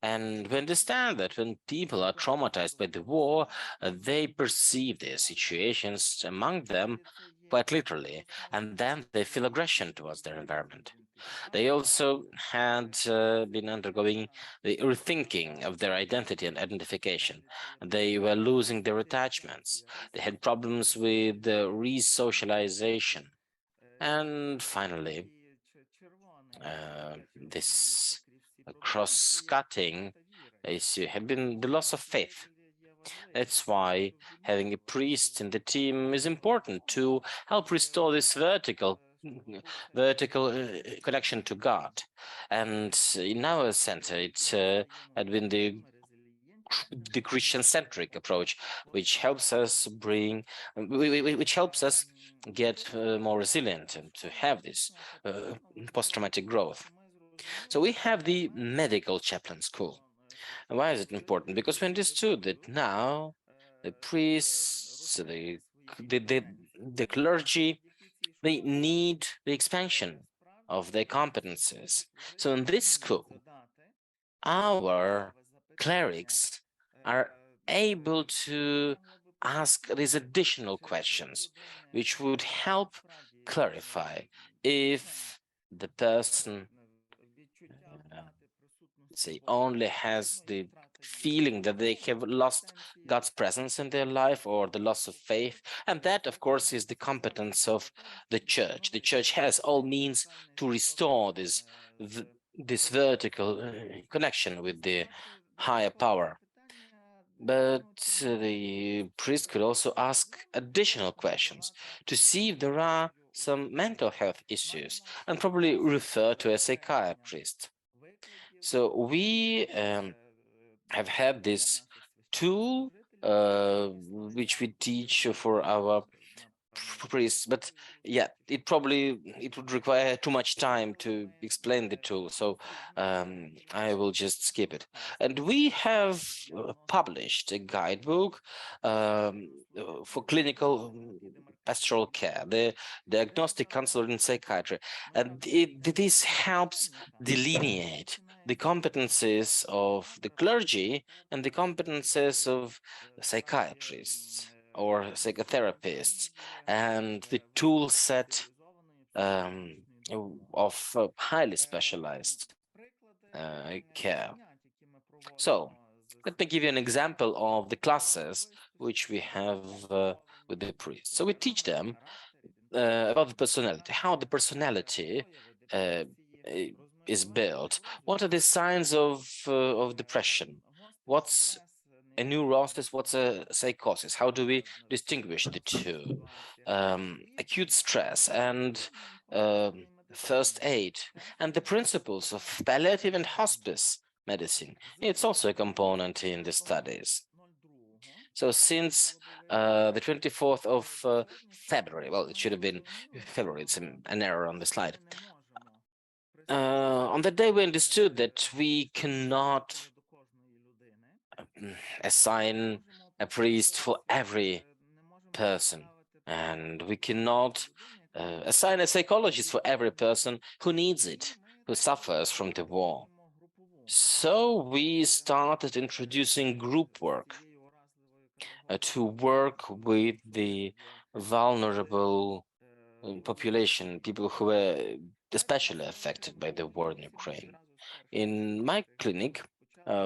And we understand that when people are traumatized by the war, they perceive their situations among them quite literally, and then they feel aggression towards their environment. They also had been undergoing the rethinking of their identity and identification. They were losing their attachments. They had problems with re-socialization. And finally, this cross-cutting issue had been the loss of faith. That's why having a priest in the team is important to help restore this vertical connection to God. And in our center, it had been the Christian-centric approach, which helps us get more resilient and to have this post-traumatic growth. So we have the medical chaplain school. And why is it important? Because we understood that now the priests, the clergy, they need the expansion of their competences. So in this school, our clerics are able to ask these additional questions, which would help clarify if the person say only has the feeling that they have lost God's presence in their life or the loss of faith. And that, of course, is the competence of the church. The church has all means to restore this vertical connection with the higher power. But the priest could also ask additional questions to see if there are some mental health issues and probably refer to a psychiatrist. So we have had this tool which we teach for our priests, but yeah, it would require too much time to explain the tool, so I will just skip it. And we have published a guidebook for clinical pastoral care, the diagnostic counselor in psychiatry, and this helps delineate the competences of the clergy and the competences of psychiatrists or psychotherapists, and the tool set of highly specialized care. So let me give you an example of the classes which we have with the priests. So we teach them about the personality, how the personality is built, what are the signs of depression, what's a neurosis, what's a psychosis? How do we distinguish the two? Acute stress and first aid, and the principles of palliative and hospice medicine. It's also a component in the studies. So since the 24th of February, well, it should have been February, it's an error on the slide. On the day we understood that we cannot assign a priest for every person, and we cannot assign a psychologist for every person who needs it, who suffers from the war. So we started introducing group work to work with the vulnerable population, people who were especially affected by the war in Ukraine. In my clinic,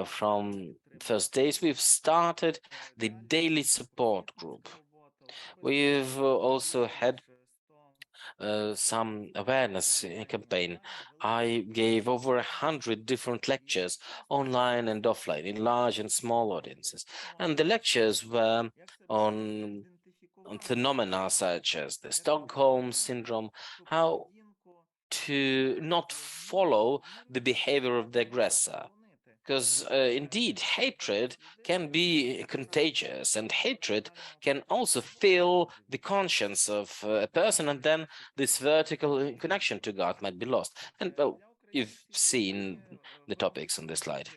from first days, we've started the daily support group. We've also had some awareness campaign. I gave over 100 different lectures, online and offline, in large and small audiences. And the lectures were on phenomena such as the Stockholm syndrome, how to not follow the behavior of the aggressor. Because indeed, hatred can be contagious, and hatred can also fill the conscience of a person, and then this vertical connection to God might be lost. And well, you've seen the topics on this slide.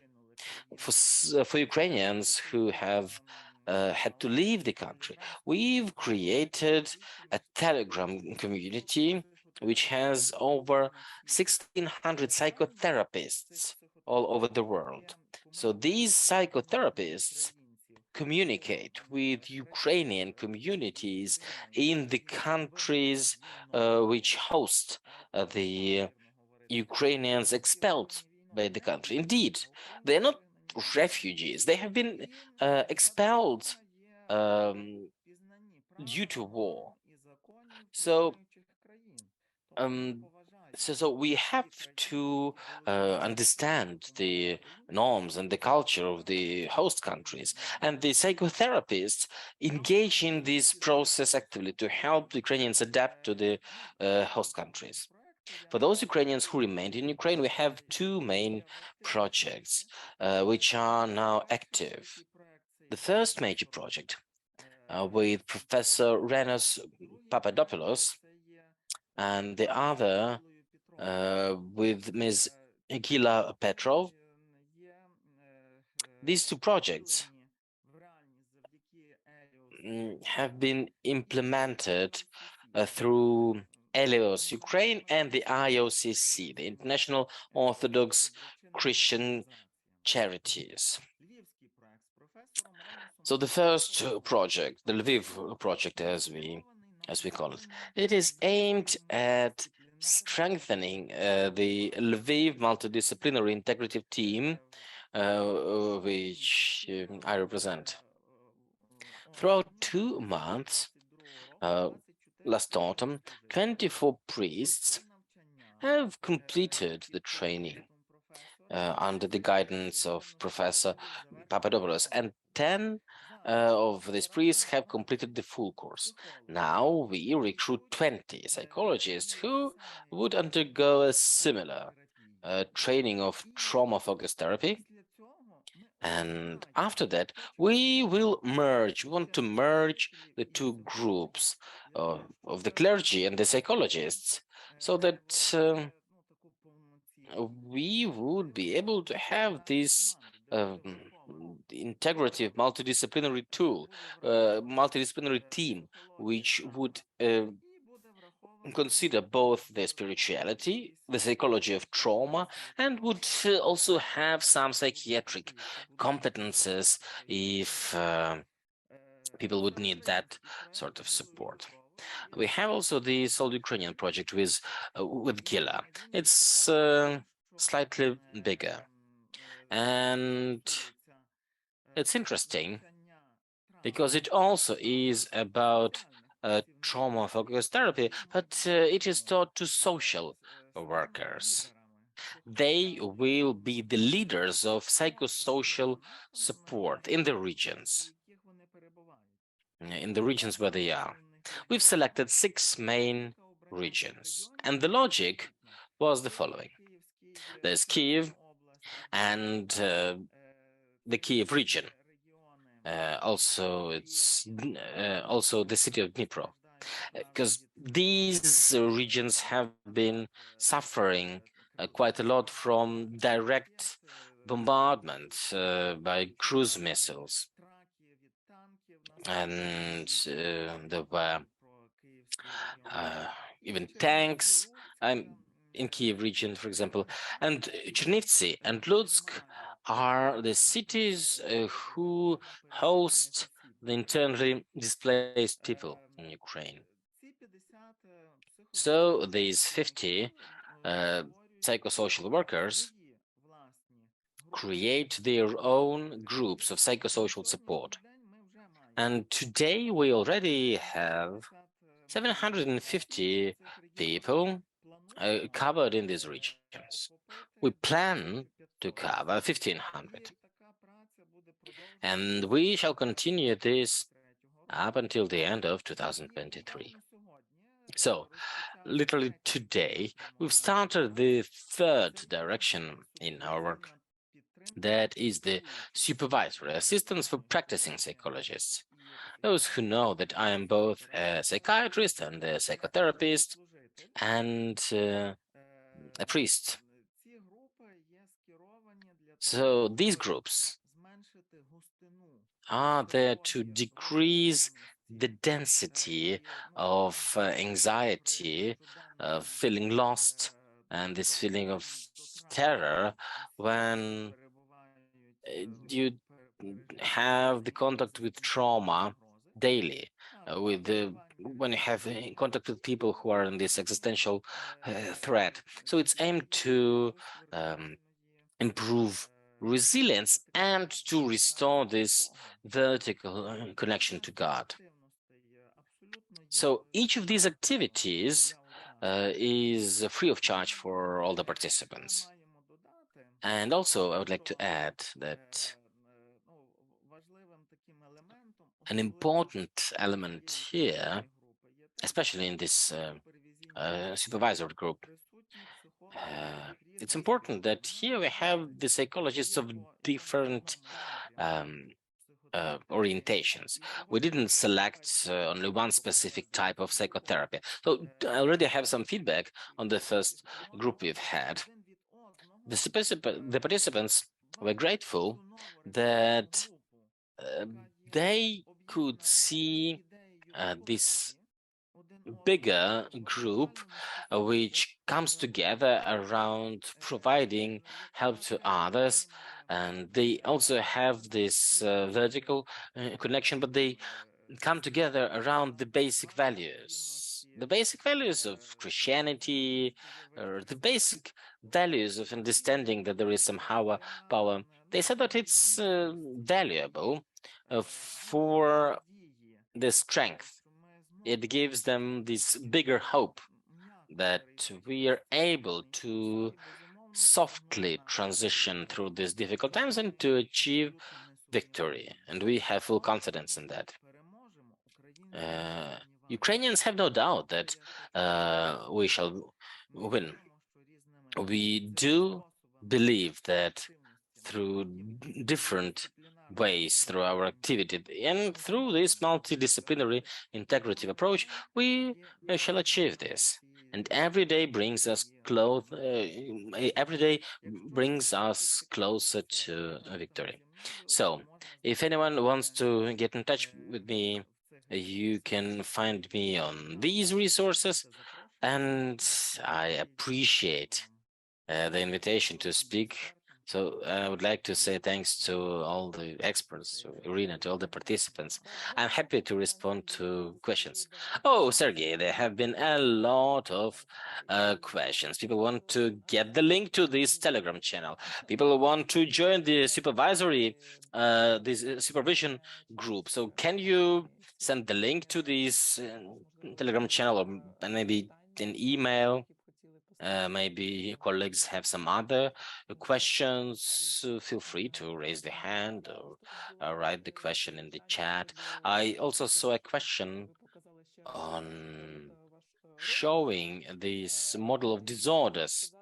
For Ukrainians who have had to leave the country, we've created a Telegram community which has over 1,600 psychotherapists all over the world. So these psychotherapists communicate with Ukrainian communities in the countries which host the Ukrainians expelled by the country. Indeed, they're not refugees. They have been expelled due to war. So we have to understand the norms and the culture of the host countries, and the psychotherapists engage in this process actively to help the Ukrainians adapt to the host countries. For those Ukrainians who remained in Ukraine, we have two main projects which are now active. The first major project with Professor Renos Papadopoulos, and the other with Ms. Gila Petrov. These two projects have been implemented through Elios Ukraine and the IOCC, the International Orthodox Christian Charities. So the first project, the Lviv project, as we call it, it is aimed at strengthening the Lviv multidisciplinary integrative team, which I represent. Throughout 2 months, last autumn, 24 priests have completed the training under the guidance of Professor Papadopoulos, and 10 of these priests have completed the full course. Now we recruit 20 psychologists who would undergo a similar training of trauma-focused therapy. And after that, we want to merge the two groups of the clergy and the psychologists, so that we would be able to have this integrative multidisciplinary tool, multidisciplinary team, which would consider both the spirituality, the psychology of trauma, and would also have some psychiatric competences if people would need that sort of support. We have also the Soul Ukrainian project with Gila. It's slightly bigger, and it's interesting because it also is about trauma-focused therapy, but it is taught to social workers. They will be the leaders of psychosocial support in the regions where they are. We've selected 6 main regions, and the logic was the following. There's Kiev and the Kiev region. Also, it's also the city of Dnipro, because these regions have been suffering quite a lot from direct bombardment by cruise missiles. And there were even tanks in Kiev region, for example. And Chernivtsi and Lutsk are the cities who host the internally displaced people in Ukraine. So these 50 psychosocial workers create their own groups of psychosocial support. And today we already have 750 people covered in these regions. We plan to cover 1,500. And we shall continue this up until the end of 2023. So, literally today, we've started the 3rd direction in our work. That is the supervisory assistance for practicing psychologists. Those who know that I am both a psychiatrist and a psychotherapist and a priest. So these groups are there to decrease the density of anxiety, of feeling lost, and this feeling of terror when you have the contact with trauma daily, when you have contact with people who are in this existential threat. So it's aimed to improve resilience and to restore this vertical connection to God. So each of these activities is free of charge for all the participants. And also, I would like to add that an important element here, especially in this supervisory group, it's important that here we have the psychologists of different orientations. We didn't select only one specific type of psychotherapy. So I already have some feedback on the first group we've had. The participants were grateful that they could see this bigger group which comes together around providing help to others, and they also have this vertical connection, but they come together around the basic values of Christianity, or the basic values of understanding that there is somehow power. They said that it's valuable for the strength. It gives them this bigger hope that we are able to softly transition through these difficult times and to achieve victory. And we have full confidence in that. Ukrainians have no doubt that we shall win. We do believe that through different ways, through our activity and through this multidisciplinary integrative approach, we shall achieve this. And every day brings us closer to victory. So, if anyone wants to get in touch with me, you can find me on these resources, and I appreciate the invitation to speak. So I would like to say thanks to all the experts, to Irina, to all the participants. I'm happy to respond to questions. Oh, Sergey, there have been a lot of questions. People want to get the link to this Telegram channel. People want to join the this supervision group. So can you send the link to this Telegram channel, or maybe an email? Maybe colleagues have some other questions. Feel free to raise the hand or write the question in the chat. I also saw a question on showing this model of disorders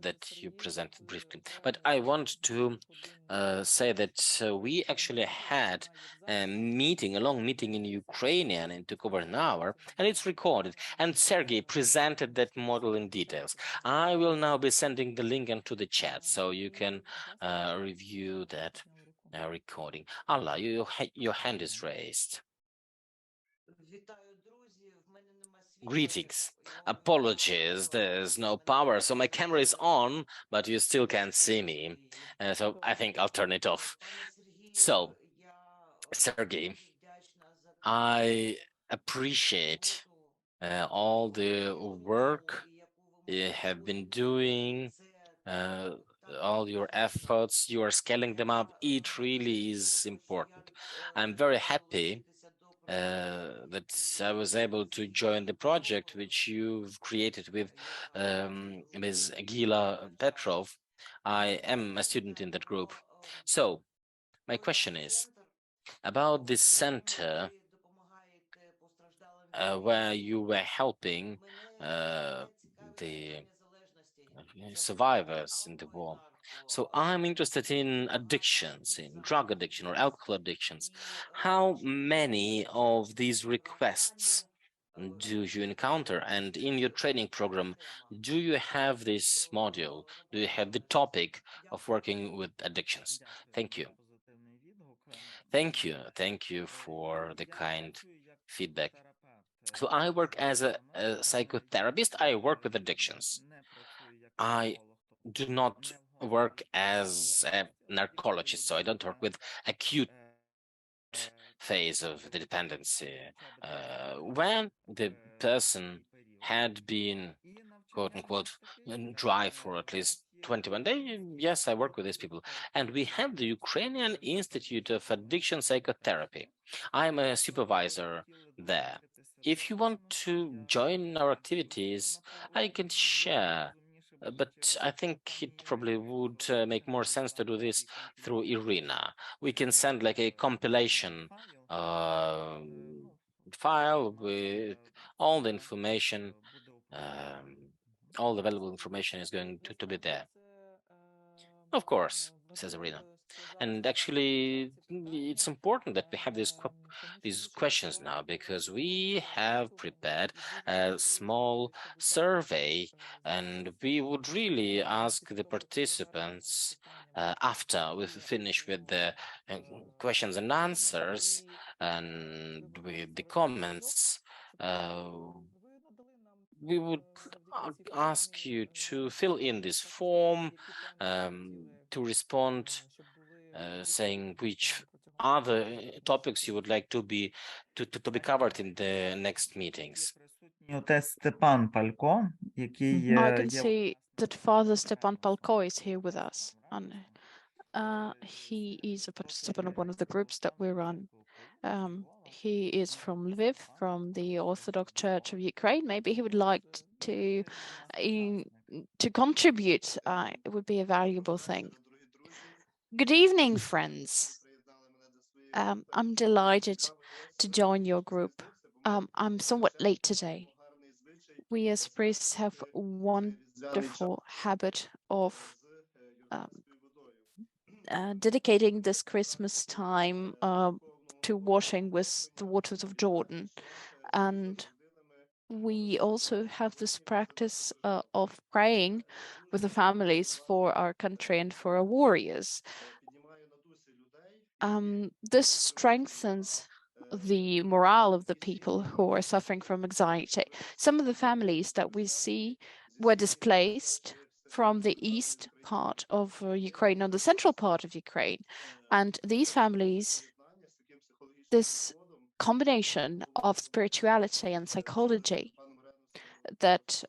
that you presented briefly. But I want to say that we actually had a meeting, a long meeting in Ukrainian. It took over an hour, and it's recorded. And Serhii presented that model in details. I will now be sending the link into the chat so you can review that recording. Allah, your hand is raised. Greetings. Apologies, there's no power, so my camera is on, but you still can't see me. So I think I'll turn it off. So, Serhii, I appreciate all the work you have been doing, all your efforts. You are scaling them up. It really is important. I'm very happy that I was able to join the project which you've created with Ms. Gila Petrov. I am a student in that group. So my question is about this center where you were helping the survivors in the war. So I'm interested in addictions, in drug addiction or alcohol addictions. How many of these requests do you encounter? And in your training program, do you have this module? Do you have the topic of working with addictions? Thank you. Thank you. Thank you for the kind feedback. So I work as a psychotherapist. I work with addictions. I do not work as a narcologist, so I don't work with acute phase of the dependency. When the person had been, quote unquote, dry for at least 21 days, yes, I work with these people. And we have the Ukrainian Institute of Addiction Psychotherapy. I'm a supervisor there. If you want to join our activities, I can share. But I think it probably would make more sense to do this through Irina. We can send like a compilation file with all the information. All the valuable information is going to be there. Of course, says Irina. And actually, it's important that we have these questions now, because we have prepared a small survey, and we would really ask the participants after we finish with the questions and answers and with the comments. We would ask you to fill in this form, to respond, saying which other topics you would like to be covered in the next meetings. Отець Степан Палько, який I can є see that Father Stepan Palko is here with us, and he is a participant of one of the groups that we run. He is from Lviv, from the Orthodox Church of Ukraine. Maybe he would like to contribute. It would be a valuable thing. Good evening, friends. I'm delighted to join your group. I'm somewhat late today. We as priests have a wonderful habit of dedicating this Christmas time to washing with the waters of Jordan. And we also have this practice of praying with the families for our country and for our warriors. This strengthens the morale of the people who are suffering from anxiety. Some of the families that we see were displaced from the east part of Ukraine, or the central part of Ukraine. And these families, this combination of spirituality and psychology that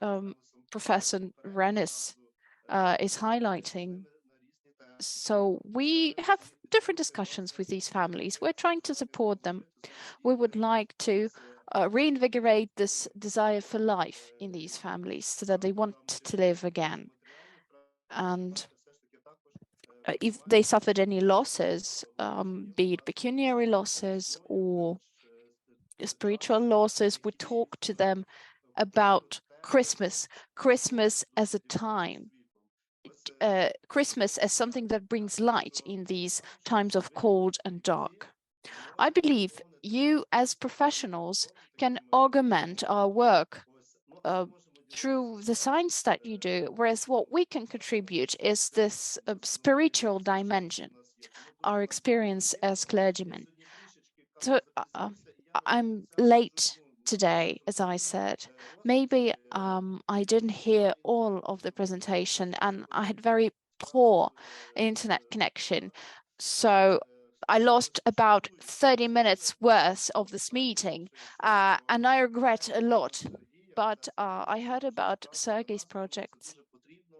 Professor Rennes is highlighting. So we have different discussions with these families. We're trying to support them. We would like to reinvigorate this desire for life in these families so that they want to live again. And if they suffered any losses, be it pecuniary losses or spiritual losses, we talk to them about Christmas as a time, Christmas as something that brings light in these times of cold and dark. I believe you as professionals can augment our work through the science that you do, whereas what we can contribute is this spiritual dimension, our experience as clergymen. So I'm late today, as I said. Maybe I didn't hear all of the presentation and I had very poor internet connection. So I lost about 30 minutes worth of this meeting and I regret a lot. But I heard about Serhei's projects.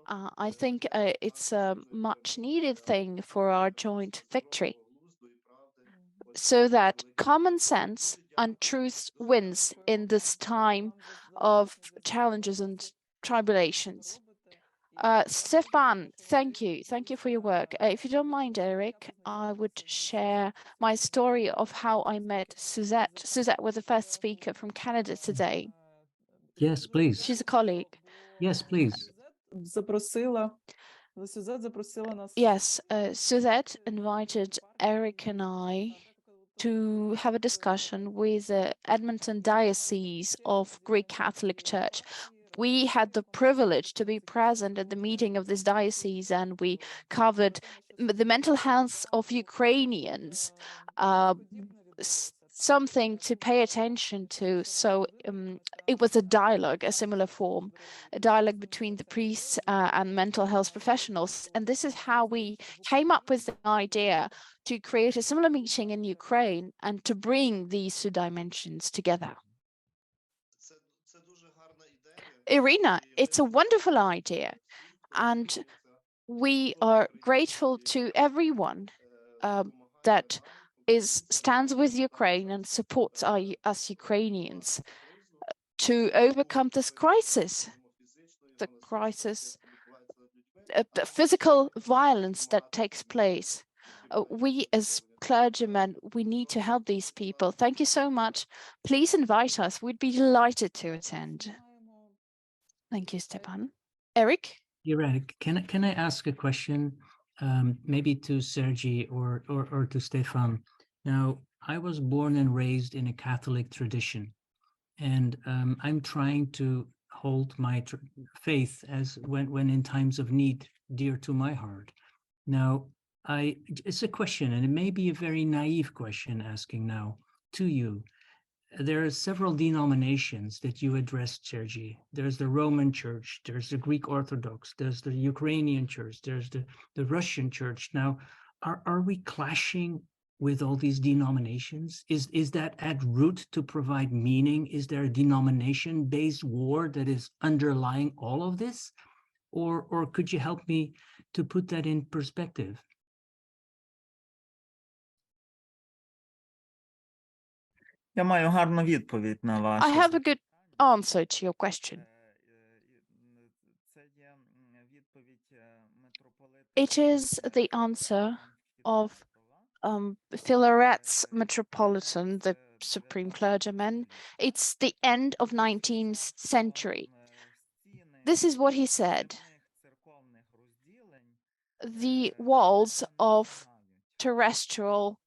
I think it's a much needed thing for our joint victory, so that common sense and truth wins in this time of challenges and tribulations. Stefan, thank you. Thank you for your work. If you don't mind, Eric, I would share my story of how I met Suzette. Suzette was the first speaker from Canada today. Yes, please. She's a colleague. Yes, please. Yes, Suzette invited Eric and I to have a discussion with the Edmonton Diocese of Greek Catholic Church. We had the privilege to be present at the meeting of this diocese, and we covered the mental health of Ukrainians, something to pay attention to. So it was a dialogue, a similar form, a dialogue between the priests and mental health professionals. And this is how we came up with the idea to create a similar meeting in Ukraine and to bring these two dimensions together. Irina, it's a wonderful idea. And we are grateful to everyone that stands with Ukraine and supports us Ukrainians to overcome this crisis, the physical violence that takes place. We as clergymen, we need to help these people. Thank you so much. Please invite us. We'd be delighted to attend. Thank you, Stepan. Eric? Eric, can I ask a question, maybe to Serhii or to Stefan? Now, I was born and raised in a Catholic tradition, and I'm trying to hold my faith as when in times of need dear to my heart. Now, it's a question, and it may be a very naive question asking now to you. There are several denominations that you addressed, Serhii. There's the Roman Church, there's the Greek Orthodox, there's the Ukrainian Church, there's the Russian Church. Now, are we clashing with all these denominations? Is that at root to provide meaning? Is there a denomination-based war that is underlying all of this? Or could you help me to put that in perspective? Я маю гарну відповідь на ваше. I have a good answer to your question. It is the answer of Philaret's Metropolitan, the supreme clergyman. It's the end of 19th century. This is what he said. The walls of terrestrial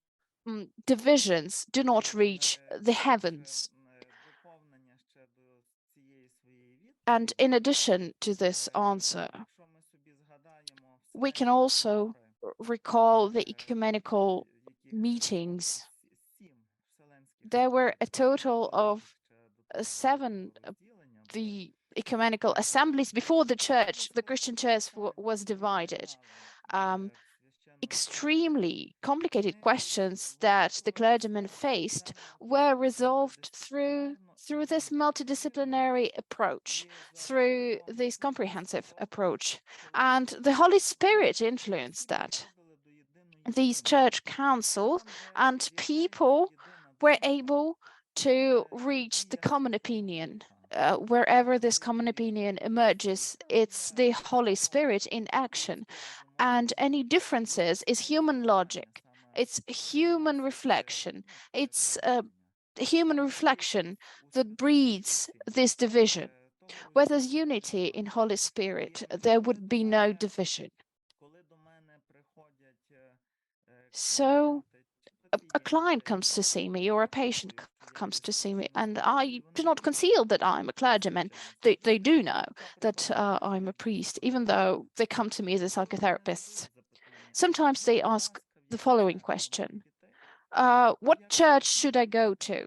divisions do not reach the heavens. And in addition to this answer, we can also recall the ecumenical meetings. There were a total of 7 the ecumenical assemblies before the church, the Christian church was divided. Extremely complicated questions that the clergymen faced were resolved through this multidisciplinary approach, through this comprehensive approach. And the Holy Spirit influenced that. These church councils and people were able to reach the common opinion. Wherever this common opinion emerges, it's the Holy Spirit in action. And any differences is human logic. It's human reflection. It's human reflection that breeds this division. Where there's unity in Holy Spirit, there would be no division. So a client comes to see me or a patient comes to see me, and I do not conceal that I'm a clergyman. They do know that I'm a priest, even though they come to me as a psychotherapist. Sometimes they ask the following question: what church should I go to?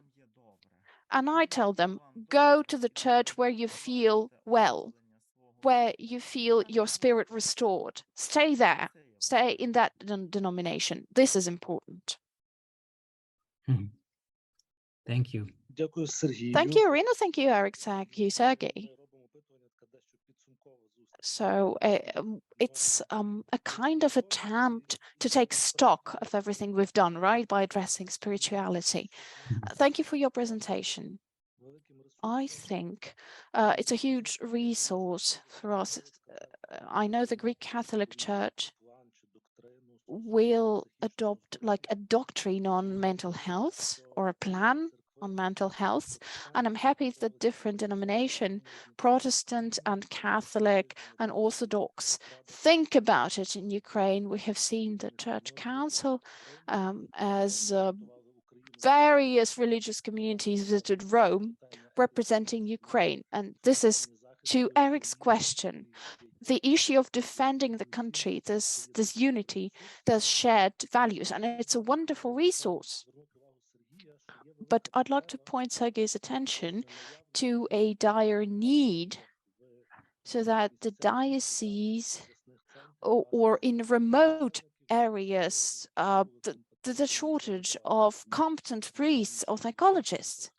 And I tell them, go to the church where you feel well, where you feel your spirit restored. Stay there. Stay in that denomination. This is important. Thank you. Thank you, Irina. Thank you, Eric. Thank you, Serhii. So it's a kind of attempt to take stock of everything we've done, right, by addressing spirituality. Thank you for your presentation. I think it's a huge resource for us. I know the Greek Catholic Church will adopt like a doctrine on mental health or a plan on mental health. And I'm happy that different denomination, Protestant and Catholic and Orthodox, think about it in Ukraine. We have seen the Church Council as various religious communities visited Rome representing Ukraine. And this is to Eric's question, the issue of defending the country, this unity, there's shared values, and it's a wonderful resource. But I'd like to point Serhii's attention to a dire need so that the diocese or in remote areas, the shortage of competent priests or psychologists.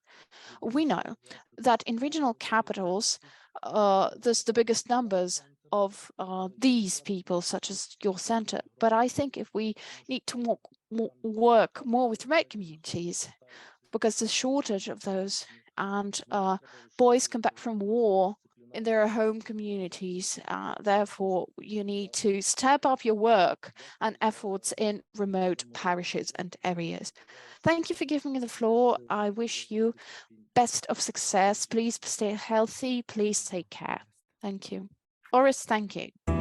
We know that in regional capitals, there's the biggest numbers of these people, such as your center. But I think if we need to work more with remote communities, because the shortage of those, and boys come back from war in their home communities. Therefore, you need to step up your work and efforts in remote parishes and areas. Thank you for giving me the floor. I wish you best of success. Please stay healthy. Please take care. Thank you. Oris, thank you.